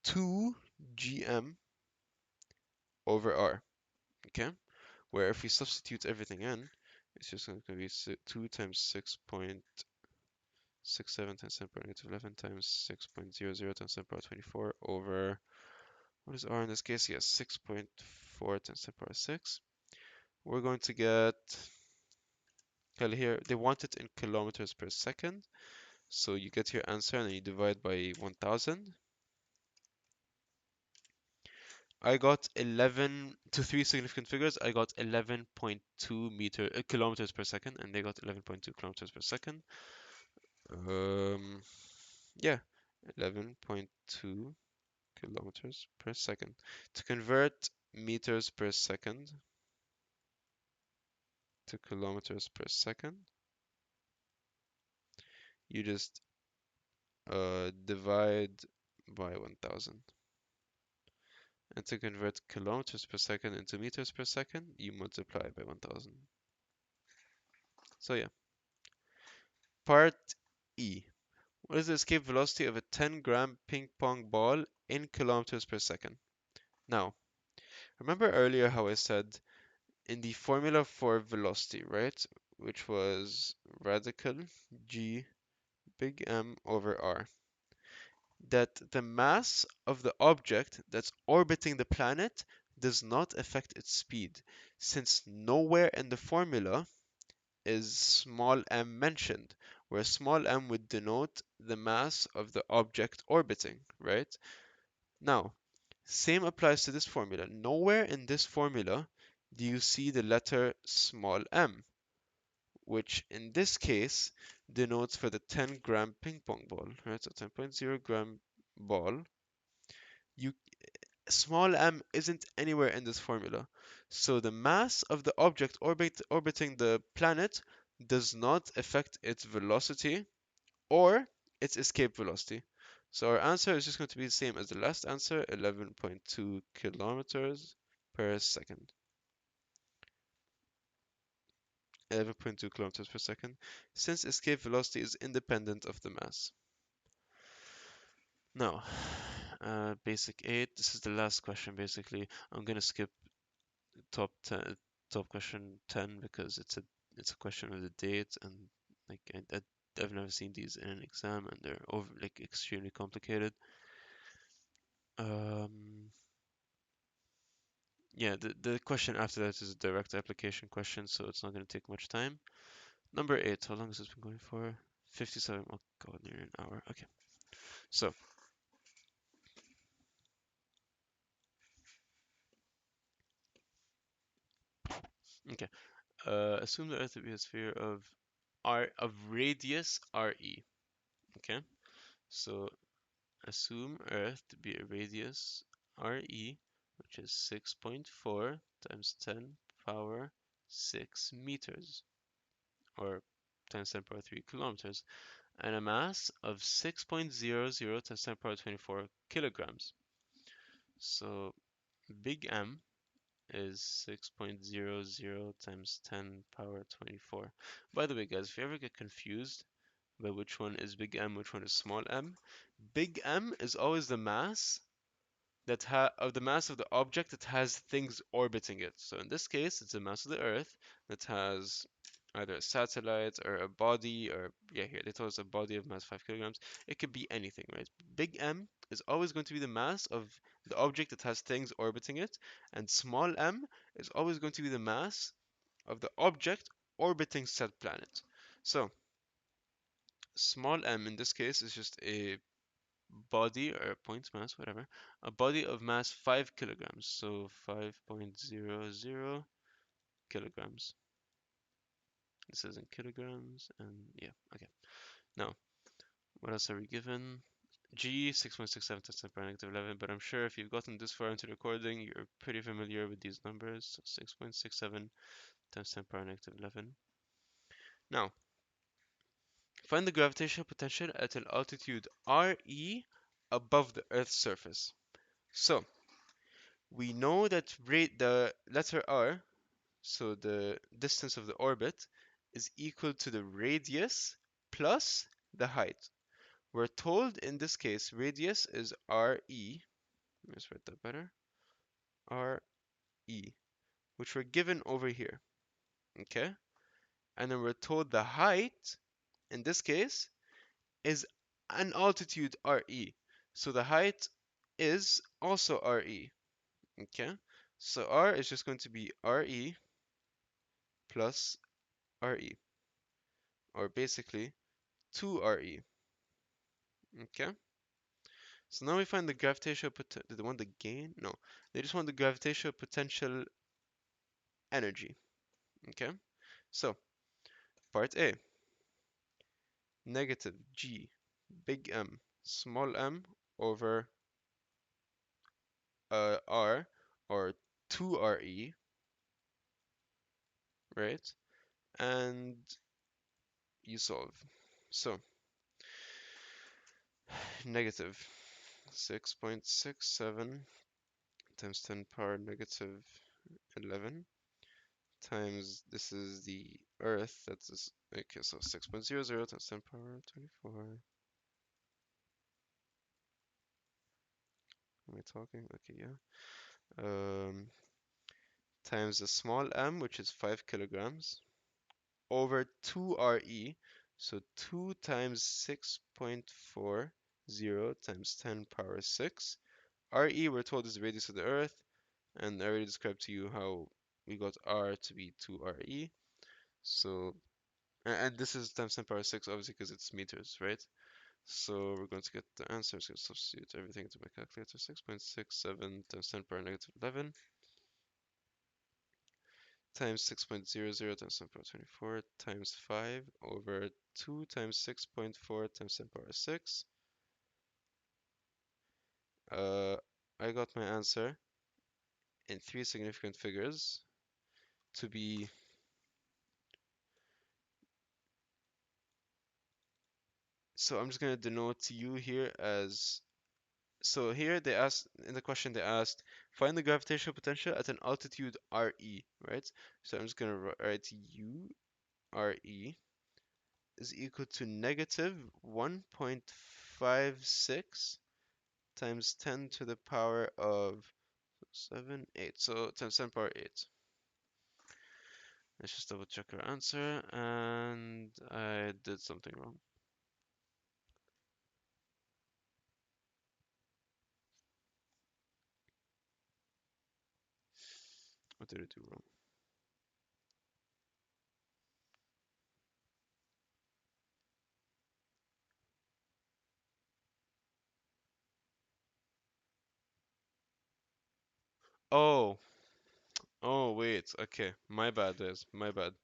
2 gm over R, okay? Where if we substitute everything in, it's just going to be 2 times 6.67 times 10 power negative 11 times 6.00 times 10 power 24 over, what is R in this case? Yes, 6.4 4 times 10 power 6. We're going to get, okay, here, they want it in kilometers per second. So you get your answer and then you divide by 1000. I got 11 to three significant figures. I got 11.2 kilometers per second, and they got 11.2 kilometers per second. Yeah, 11.2 kilometers per second. To convert meters per second to kilometers per second, you just divide by 1000. And to convert kilometers per second into meters per second, you multiply by 1000. So yeah. Part E. What is the escape velocity of a 10-gram ping pong ball in kilometers per second? Now, remember earlier how I said in the formula for velocity, right? Which was radical G big M over R, that the mass of the object that's orbiting the planet does not affect its speed, since nowhere in the formula is small m mentioned, where small m would denote the mass of the object orbiting, right? Now, same applies to this formula. Nowhere in this formula do you see the letter small m, which in this case denotes for the 10-gram ping pong ball, right? So 10.0 gram ball. You Small m isn't anywhere in this formula. So the mass of the object orbiting the planet does not affect its velocity or its escape velocity. So our answer is just going to be the same as the last answer, 11.2 kilometers per second. 11.2 kilometers per second, since escape velocity is independent of the mass. Now, basic 8, this is the last question basically. I'm gonna skip top 10, top question 10 because it's a question of the date and like I've never seen these in an exam and they're like extremely complicated. Um, yeah, the question after that is a direct application question, so it's not going to take much time. Number 8, how long has this been going for? 57, oh god, nearly an hour. Okay, so, okay, assume the Earth to be a sphere of radius RE, okay? So, assume Earth to be a radius RE, which is 6.4 times 10 power 6 meters, or times 10 power 3 kilometers, and a mass of 6.00 times 10 power 24 kilograms. So big M is 6.00 times 10 power 24. By the way, guys, if you ever get confused by which one is big M, which one is small m, big M is always the mass of the mass of the object that has things orbiting it. So in this case, it's the mass of the Earth that has either a satellite or a body, or yeah, here they told us a body of mass 5 kilograms. It could be anything, right? Big M is always going to be the mass of the object that has things orbiting it, and small m is always going to be the mass of the object orbiting said planet. So small m in this case is just a body or a point mass, whatever, a body of mass 5 kilograms, so 5.00 kilograms. This is in kilograms, and yeah, okay. Now, what else are we given? G, 6.67 times 10 power negative 11, but I'm sure if you've gotten this far into the recording, you're pretty familiar with these numbers. So 6.67 times 10 power negative 11. Now, find the gravitational potential at an altitude RE above the Earth's surface. So, we know that the letter R, so the distance of the orbit, is equal to the radius plus the height. We're told in this case radius is RE. Let's write that better. RE, which we're given over here. Okay? And then we're told the height in this case is an altitude RE. So the height is also RE. Okay? So R is just going to be RE plus RE, or basically 2RE. Okay? So now we find the gravitational potential. Did they want the gain? No. They just want the gravitational potential energy. Okay? So, part A, negative G, big M, small m over R, or 2RE, right? And you solve. So, negative 6.67 times 10 power negative 11 times, this is the Earth, that's this, okay, so 6.00 times 10 power 24. Am I talking? Okay, yeah. Times the small m, which is 5 kilograms, over 2RE, so 2 times 6.40 times 10 power 6. RE, we're told, is the radius of the Earth, and I already described to you how we got R to be 2RE. So, and this is times 10 power 6, obviously, because it's meters, right? So we're going to get the answer. So substitute everything into my calculator. 6.67 times 10 power negative 11 times 6.00 times 10 power 24 times 5 over 2 times 6.4 times 10 power 6. I got my answer in three significant figures to be, so I'm just going to denote you here as, so here they asked, in the question they asked, find the gravitational potential at an altitude RE, right? So I'm just going to write U RE is equal to negative 1.56 times 10 to the power of 7, 8. So times 10 power 8. Let's just double check our answer, and I did something wrong. What did I do wrong? Oh, oh wait, okay, my bad, guys, my bad.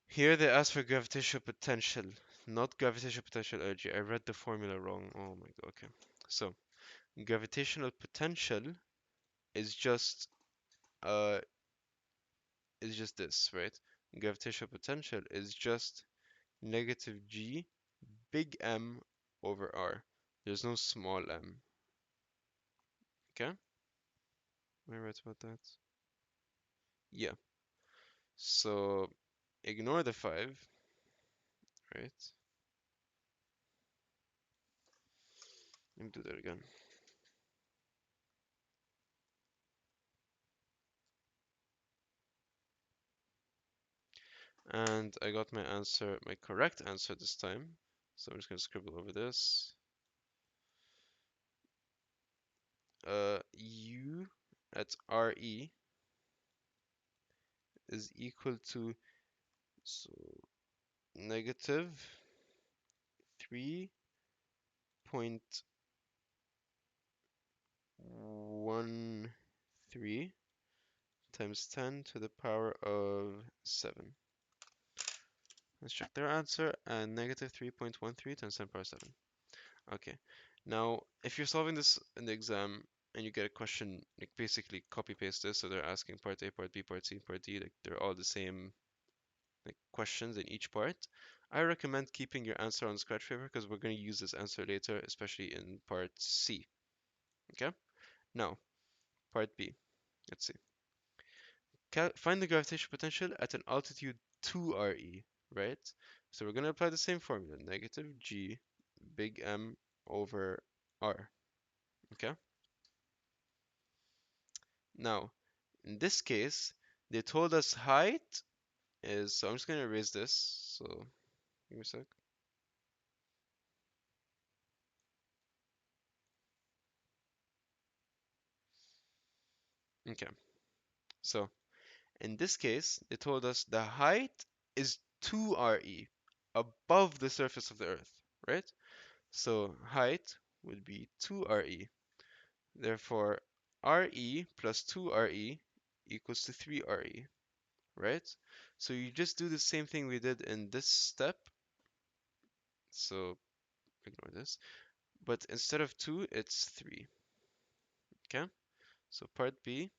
Here they ask for gravitational potential, not gravitational potential energy. I read the formula wrong. Oh my god, okay. So, gravitational potential is just uh this, right? Gravitational potential is just negative G big M over R. There's no small m. Okay? Am I right about that? Yeah. So ignore the 5, right? Let me do that again. And I got my answer, my correct answer this time. So I'm just gonna scribble over this. U at RE is equal to, so, negative 3.13 times 10 to the power of 7. Let's check their answer, and negative 3.13 times 10 power 7. Okay, now if you're solving this in the exam and you get a question, like basically copy paste this, so they're asking part A, part B, part C, part D, like they're all the same like questions in each part. I recommend keeping your answer on scratch paper because we're going to use this answer later, especially in part C. Okay, now part B. Let's see. Find the gravitational potential at an altitude 2RE, right? So we're going to apply the same formula, negative G big M over R, okay? Now, in this case, they told us height is, so I'm just going to erase this, so give me a sec. Okay, so in this case, they told us the height is 2 RE above the surface of the Earth, right? So height would be 2 RE. Therefore, RE plus 2 RE equals to 3 RE, right? So you just do the same thing we did in this step. So ignore this. But instead of 2, it's 3. Okay? So part B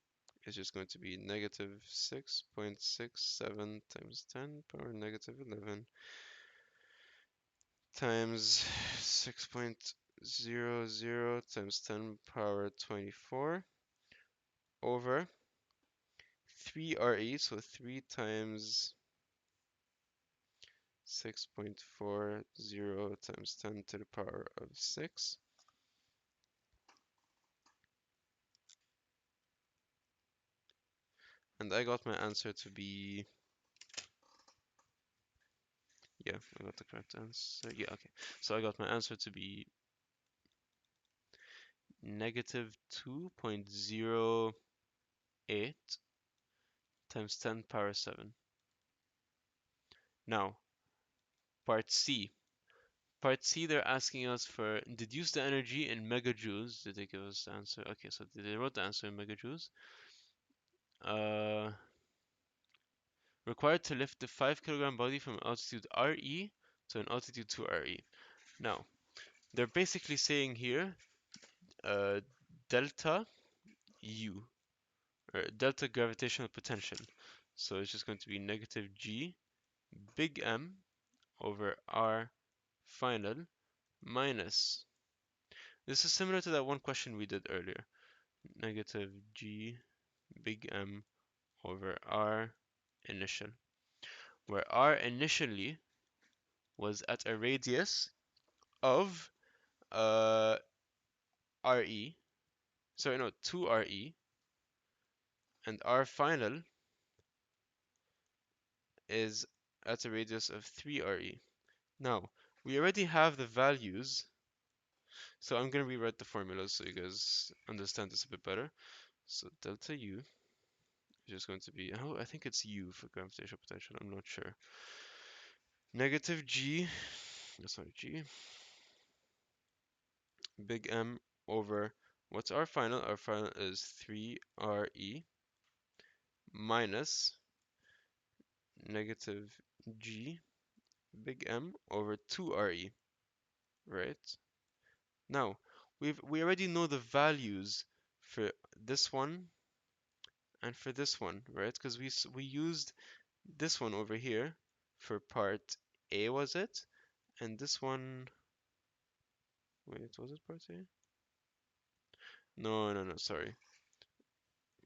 is just going to be negative 6.67 times 10 power negative 11 times 6.00 times 10 power 24 over 3 RE, so 3 times 6.40 times 10 to the power of 6. And I got my answer to be, yeah, I got the correct answer. Yeah, okay. So I got my answer to be negative 2.08 times 10 power 7. Now, part C. Part C, they're asking us for deduce the energy in megajoules. Did they give us the answer? Okay, so they wrote the answer in megajoules. Uh, Required to lift the 5 kilogram body from altitude RE to an altitude 2 RE. Now, they're basically saying here uh, delta U, or delta gravitational potential. So it's just going to be negative G big M over R final minus. This is similar to that one question we did earlier. Negative G big M over R initial, where R initially was at a radius of RE, sorry, no, 2 RE, and R final is at a radius of 3 RE. Now, we already have the values, so I'm going to rewrite the formulas so you guys understand this a bit better. So delta U is just going to be, oh, I think it's U for gravitational potential, I'm not sure. Negative G, sorry, G, big M over, what's our final? Our final is 3 RE minus negative G big M over 2 RE, right? Now, we already know the values for this one and for this one, right? Because we used this one over here for part A, was it? And this one, wait, was it part A? No, no, no, sorry.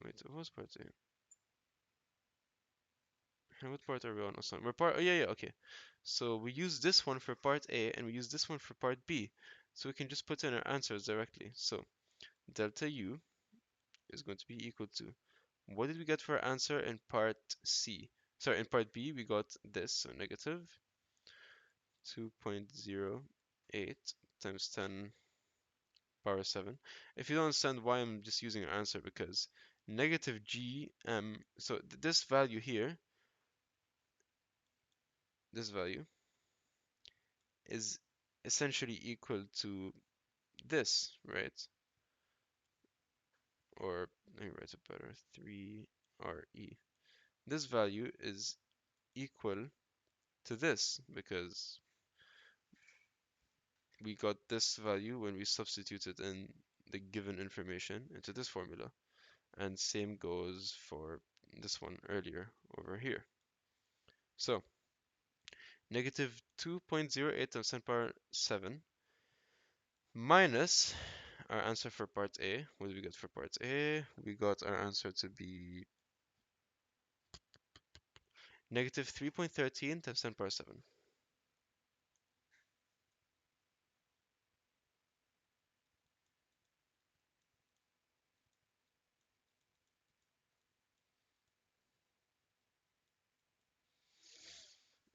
Wait, it was part A. And what part are we on? Oh, we're part, oh yeah, yeah, okay. So we use this one for part A and we use this one for part B. So we can just put in our answers directly. So delta U is going to be equal to, what did we get for our answer in part C? Sorry, in part B, we got this, so negative 2.08 times 10 power 7. If you don't understand why I'm just using our answer, because negative gm, so this value here, this value, is essentially equal to this, right? Or let me write it better, 3RE. This value is equal to this, because we got this value when we substituted in the given information into this formula. And same goes for this one earlier over here. So negative 2.08 times 10 power 7 minus our answer for part A. What did we get for part A? We got our answer to be negative 3.13 times 10 power 7.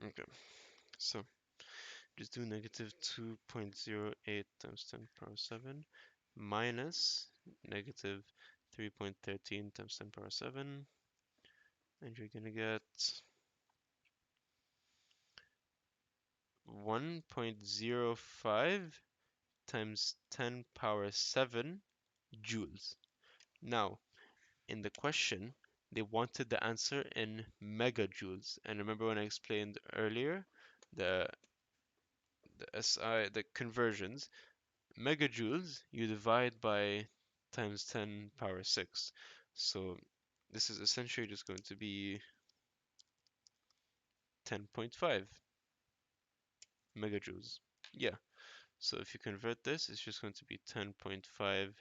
Okay, so just do negative 2.08 times 10 power 7 minus negative 3.13 times 10 power 7, and you're gonna get 1.05 times 10 power 7 joules. Now, in the question, they wanted the answer in megajoules. And remember when I explained earlier the the conversions, megajoules you divide by times 10 power 6. So this is essentially just going to be 10.5 megajoules. Yeah, so if you convert this, it's just going to be 10.5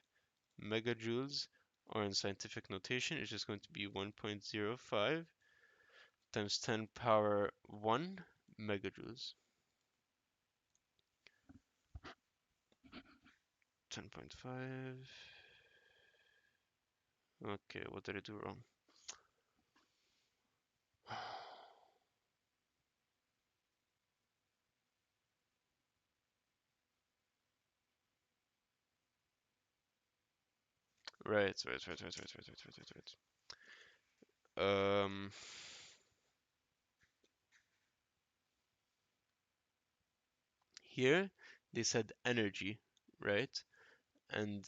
megajoules, or in scientific notation, it's just going to be 1.05 times 10 power 1 megajoules. 10.5. Okay, what did I do wrong? Right. Um, Here they said energy, right? And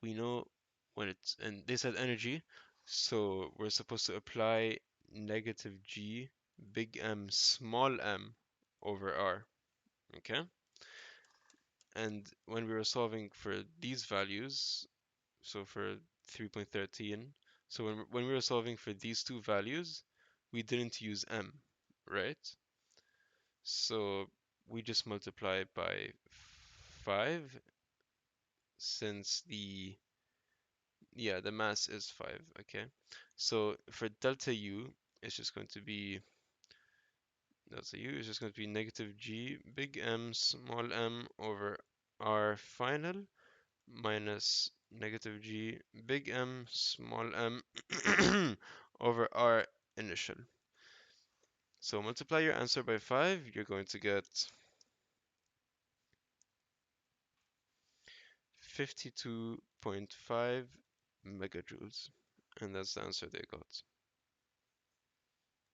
we know when it's, and they said energy, so we're supposed to apply negative g big M small m over r, okay? And when we were solving for these values, so for 3.13, so when we were solving for these two values, we didn't use m, right? So we just multiply by 5, since the mass is 5, okay? So for delta U, it's just going to be negative g big M small m over r final minus negative g big M small m over r initial. So multiply your answer by 5, you're going to get 52.5 megajoules. And that's the answer they got.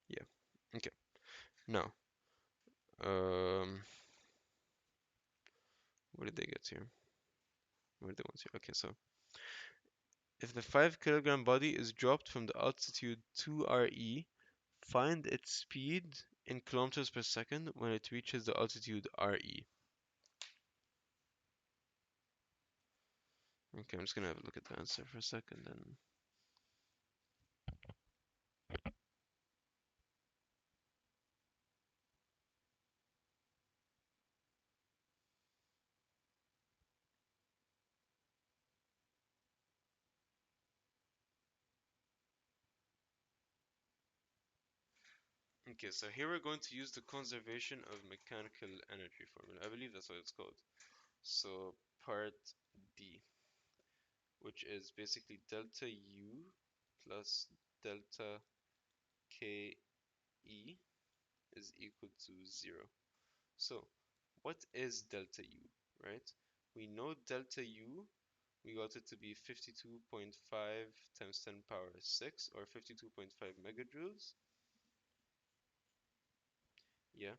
Yeah. Okay. Now, um, what did they get here? What did they want here? Okay, so if the 5 kilogram body is dropped from the altitude 2re, find its speed in kilometers per second when it reaches the altitude re. Okay, I'm just gonna have a look at the answer for a second then. Okay, so here we're going to use the conservation of mechanical energy formula. I believe that's what it's called. So part D, which is basically delta U plus delta KE is equal to 0. So what is delta U, right? We know delta U, we got it to be 52.5 times 10 power 6, or 52.5 megajoules. Yeah,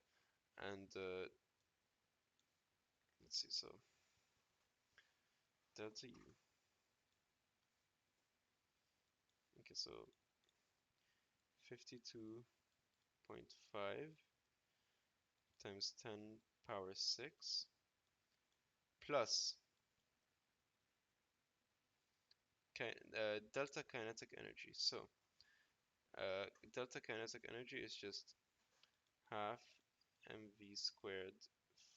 and let's see, so delta U. Okay, so 52.5 times 10 power 6 plus delta kinetic energy. So delta kinetic energy is just half mv squared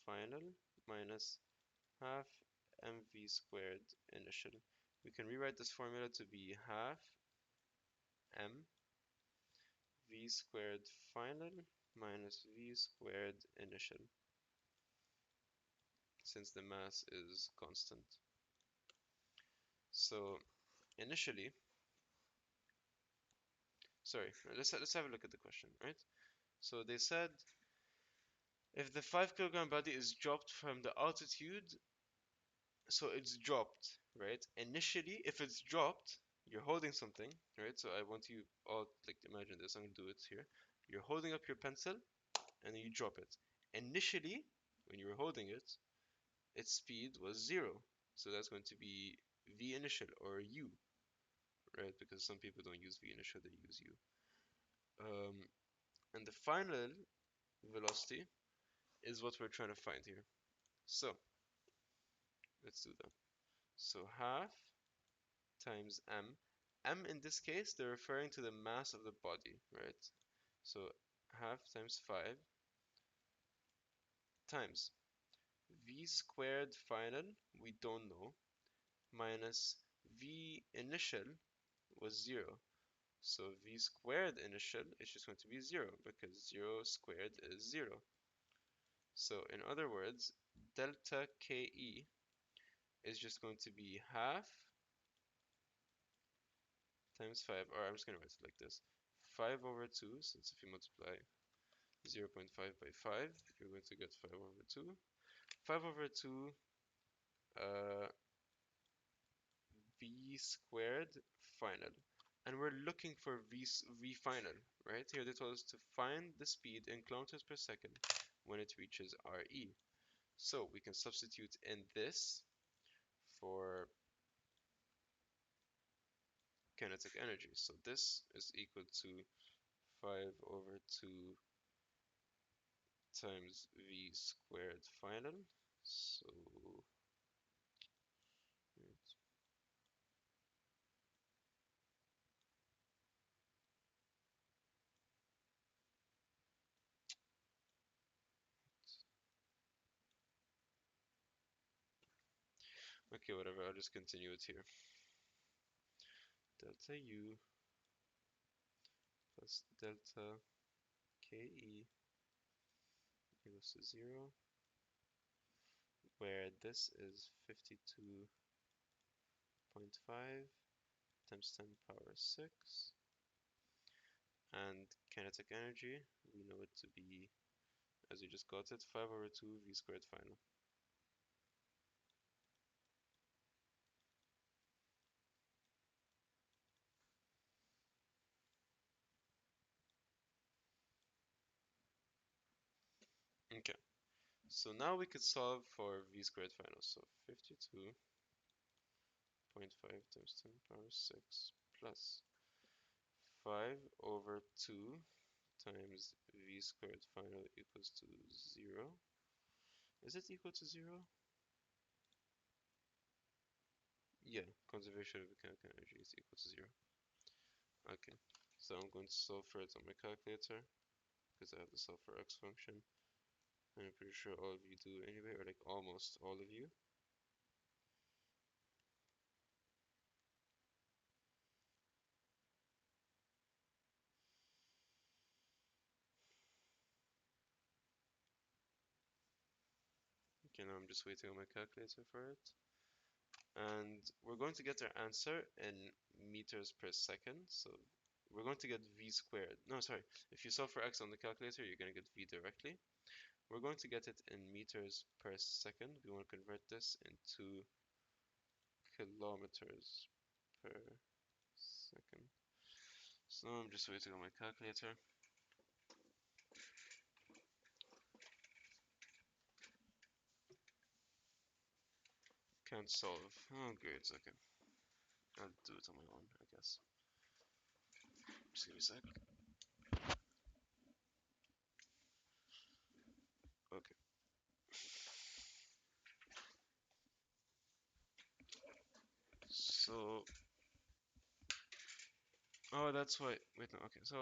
final minus half mv squared initial. We can rewrite this formula to be half m v squared final minus v squared initial, since the mass is constant. So initially, sorry, let's have a look at the question, right? So they said if the 5 kilogram body is dropped from the altitude, so it's dropped, right? Initially, if it's dropped, you're holding something, right? So I want you all like imagine this. I'm gonna do it here. You're holding up your pencil and then you drop it. Initially, when you were holding it, its speed was 0. So that's going to be v initial or u, right? Because some people don't use v initial, they use u. Um, and the final velocity is what we're trying to find here. So let's do that. So half times m. M in this case, they're referring to the mass of the body, right? So half times 5 times v squared final, we don't know, minus v initial was 0. So v squared initial is just going to be 0 because 0 squared is 0. So in other words, delta ke is just going to be half times 5, or I'm just going to write it like this. 5 over 2, since if you multiply 0.5 by 5, you're going to get 5 over 2. 5 over 2 uh, v squared final. And we're looking for v final, right? Here they told us to find the speed in kilometers per second when it reaches RE. So we can substitute in this for kinetic energy. So this is equal to 5 over 2 times v squared final. So okay, whatever, I'll just continue it here. Delta U plus delta KE equals to 0, where this is 52.5 times 10 power 6, and kinetic energy, we know it to be, as we just got it, 5 over 2 v squared final. Okay, so now we could solve for v squared final. So 52.5 times 10 power 6 plus 5 over 2 times v squared final equals to 0. Is it equal to 0? Yeah, conservation of mechanical energy is equal to 0. Okay, so I'm going to solve for it on my calculator because I have the solve for x function. And I'm pretty sure all of you do anyway, or like almost all of you. Okay, now I'm just waiting on my calculator for it. And we're going to get our answer in meters per second. So we're going to get v squared. No, sorry. If you solve for x on the calculator, you're going to get v directly. We're going to get it in meters per second. We want to convert this into kilometers per second. So I'm just waiting on my calculator. Can't solve. Oh, great. Okay. I'll do it on my own, I guess. Just give me a sec. Okay. So, oh, that's why. Wait, no. Okay. So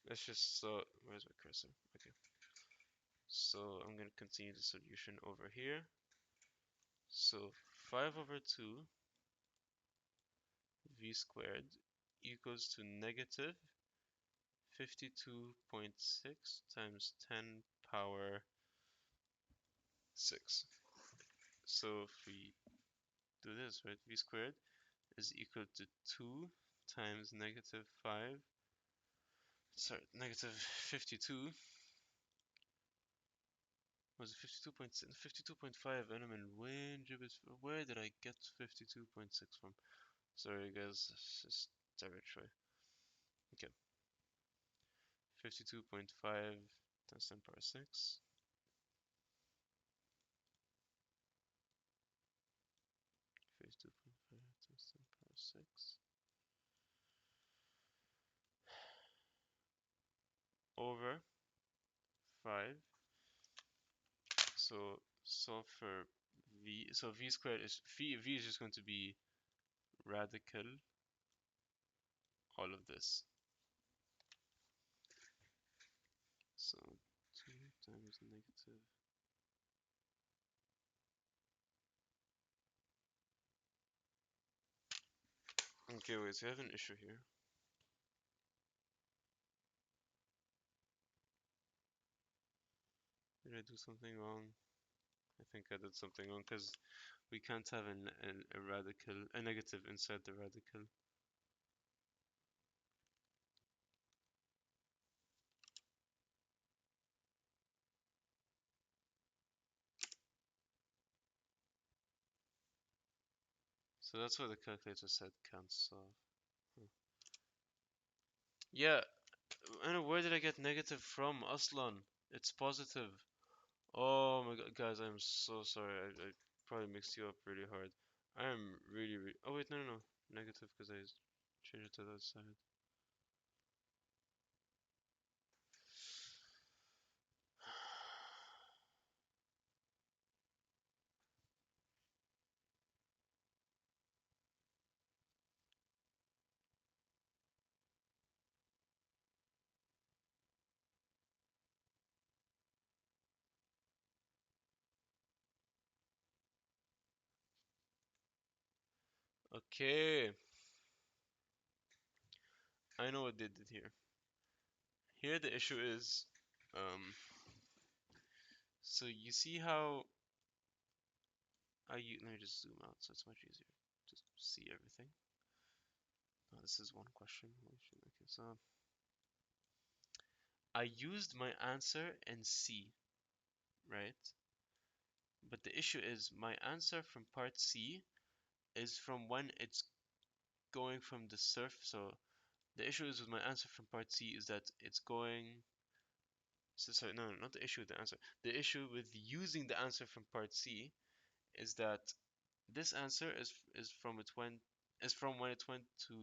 let's just. Where's my cursor? Okay. So I'm gonna continue the solution over here. So 5 over 2 v squared equals to negative 52.6 times 10 power 6. So if we do this, right, v squared is equal to 2 times negative 5, sorry, negative 52 Was it 52.6? 52.5 and I'm in Wayne Gibbets. Where did I get 52.6 from? Sorry guys, it's just territory. Okay. 52.5 times 10 power 6. 52.5 times 10 power 6. Over 5. So solve for v. So v squared is v is just going to be radical all of this. So 2 times negative. Okay, wait, so I have an issue here. Did I do something wrong? I think I did something wrong because we can't have a radical, a negative inside the radical. So that's why the calculator said can't solve. Huh. Yeah, and where did I get negative from? Aslan. It's positive. Oh my god, guys, I'm so sorry. I probably mixed you up really hard. I am really. Oh wait, no. Negative because I changed it to that side. Okay, I know what they did here. Here the issue is, um, so you see how let me just zoom out so it's much easier to see everything. Oh, this is one question. Okay, so I used my answer in C, right? But the issue is my answer from part C is from when it's going from the surface. So the issue is with my answer from part C is that it's going. So sorry, no, not the issue with the answer. The issue with using the answer from part C is that this answer is from when it went to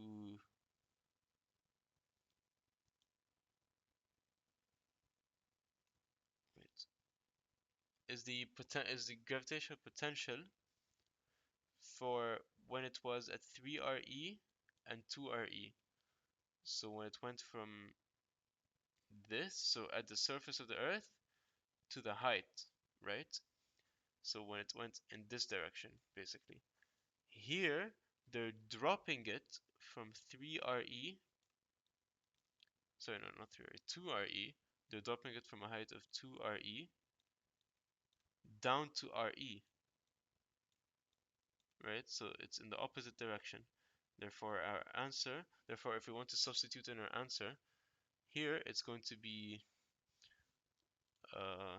wait is the gravitational potential for when it was at 3 RE and 2 RE. So when it went from this, so at the surface of the Earth to the height, right? So when it went in this direction, basically. Here, they're dropping it from 3 RE, sorry, no, not 3 RE, 2 RE. They're dropping it from a height of 2 RE down to RE, right? So it's in the opposite direction. Therefore, if we want to substitute in our answer, here it's going to be uh,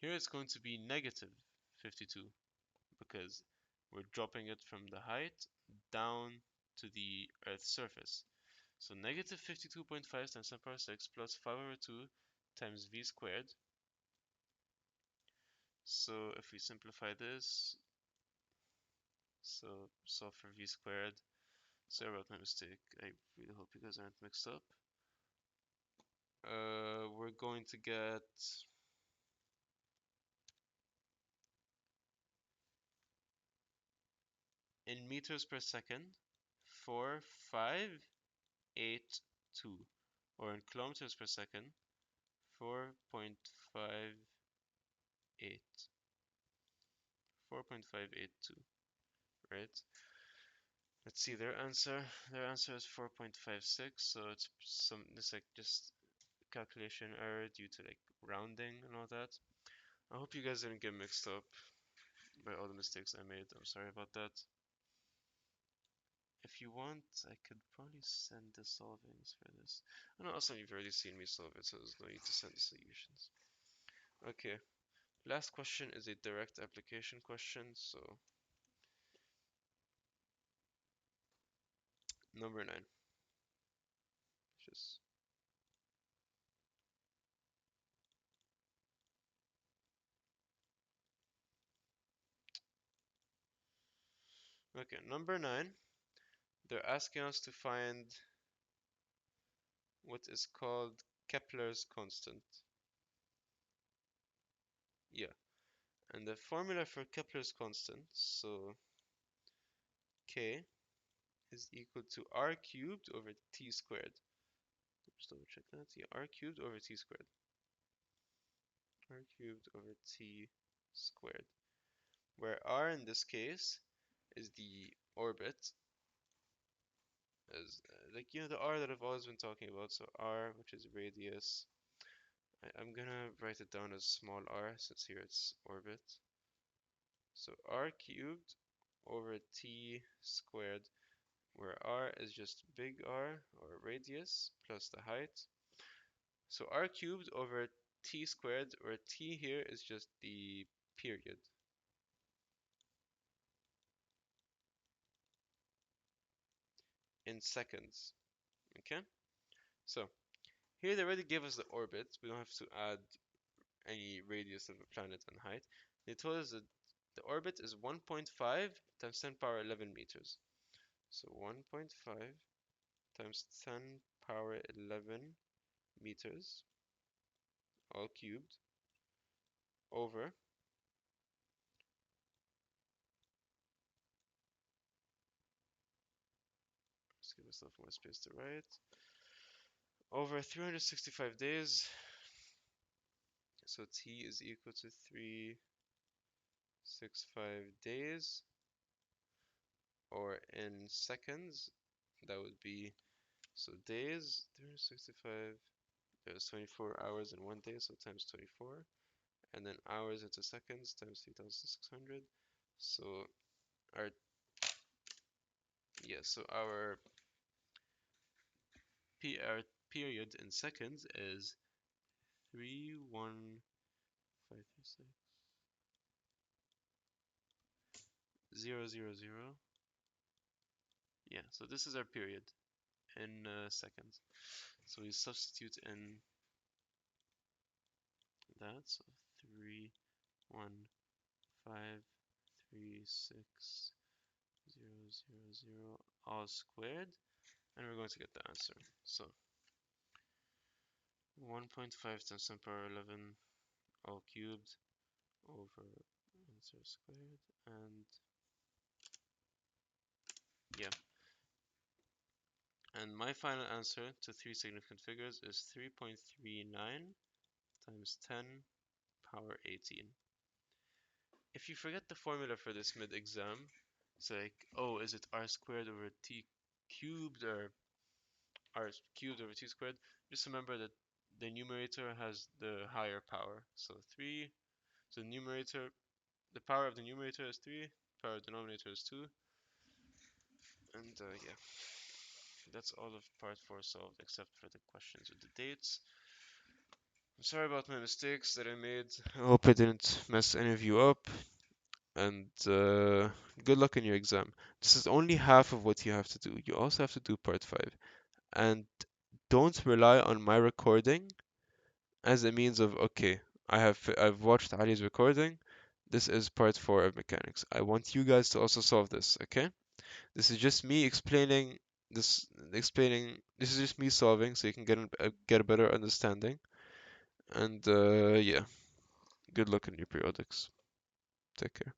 here it's going to be negative 52 because we're dropping it from the height down to the Earth's surface. So negative 52.5 times 10 power 6 plus 5 over 2 times v squared. So if we simplify this, so solve for v squared. Sorry about my mistake. I really hope you guys aren't mixed up. We're going to get in meters per second 4,582, or in kilometers per second 4.58, 4.582, right? Let's see their answer. Their answer is 4.56, so it's like just calculation error due to like rounding and all that. I hope you guys didn't get mixed up by all the mistakes I made. I'm sorry about that. If you want, I could probably send the solvings for this. And also, you've already seen me solve it, so there's no need to send the solutions. Okay, last question is a direct application question. So, number 9. Just okay, number 9. They're asking us to find what is called Kepler's constant. Yeah, and the formula for Kepler's constant, so K is equal to r cubed over t squared. Just double check that. Yeah, r cubed over t squared. R cubed over t squared. Where r in this case is the orbit, as like the r that I've always been talking about. So r, which is radius. I'm gonna write it down as small r since here it's orbit. So r cubed over t squared, where r is just big R or radius plus the height. So r cubed over t squared, where t here is just the period. In seconds. Okay? So here they already gave us the orbit. We don't have to add any radius of a planet and height. They told us that the orbit is 1.5 times 10 power 11 meters. So 1.5 times 10 power 11 meters, all cubed, over, let's give myself more space to write, over 365 days. So t is equal to 365 days, or in seconds, that would be, so days, 365, there's 24 hours in one day, so times 24, and then hours into seconds times 3,600. So our, yeah, so our period in seconds is 31536 Yeah, so this is our period in seconds. So we substitute in that, so 31536 all squared, and we're going to get the answer. So 1.5 times 10 power 11 all cubed over answer squared, and yeah. And my final answer to 3 significant figures is 3.39 times 10 power 18. If you forget the formula for this mid-exam, it's like, oh, is it r squared over t cubed or r cubed over t squared? Just remember that the numerator has the higher power. So 3, so the numerator, the power of the numerator is 3, power of the denominator is 2. And yeah, that's all of part 4 solved except for the questions with the dates. I'm sorry about my mistakes that I made. I hope I didn't mess any of you up. And good luck in your exam. This is only half of what you have to do. You also have to do part 5. And don't rely on my recording as a means of, okay, I've watched Ali's recording. This is part 4 of mechanics. I want you guys to also solve this, okay? This is just me explaining this is just me solving so you can get a better understanding. And yeah, good luck in your periodics. Take care.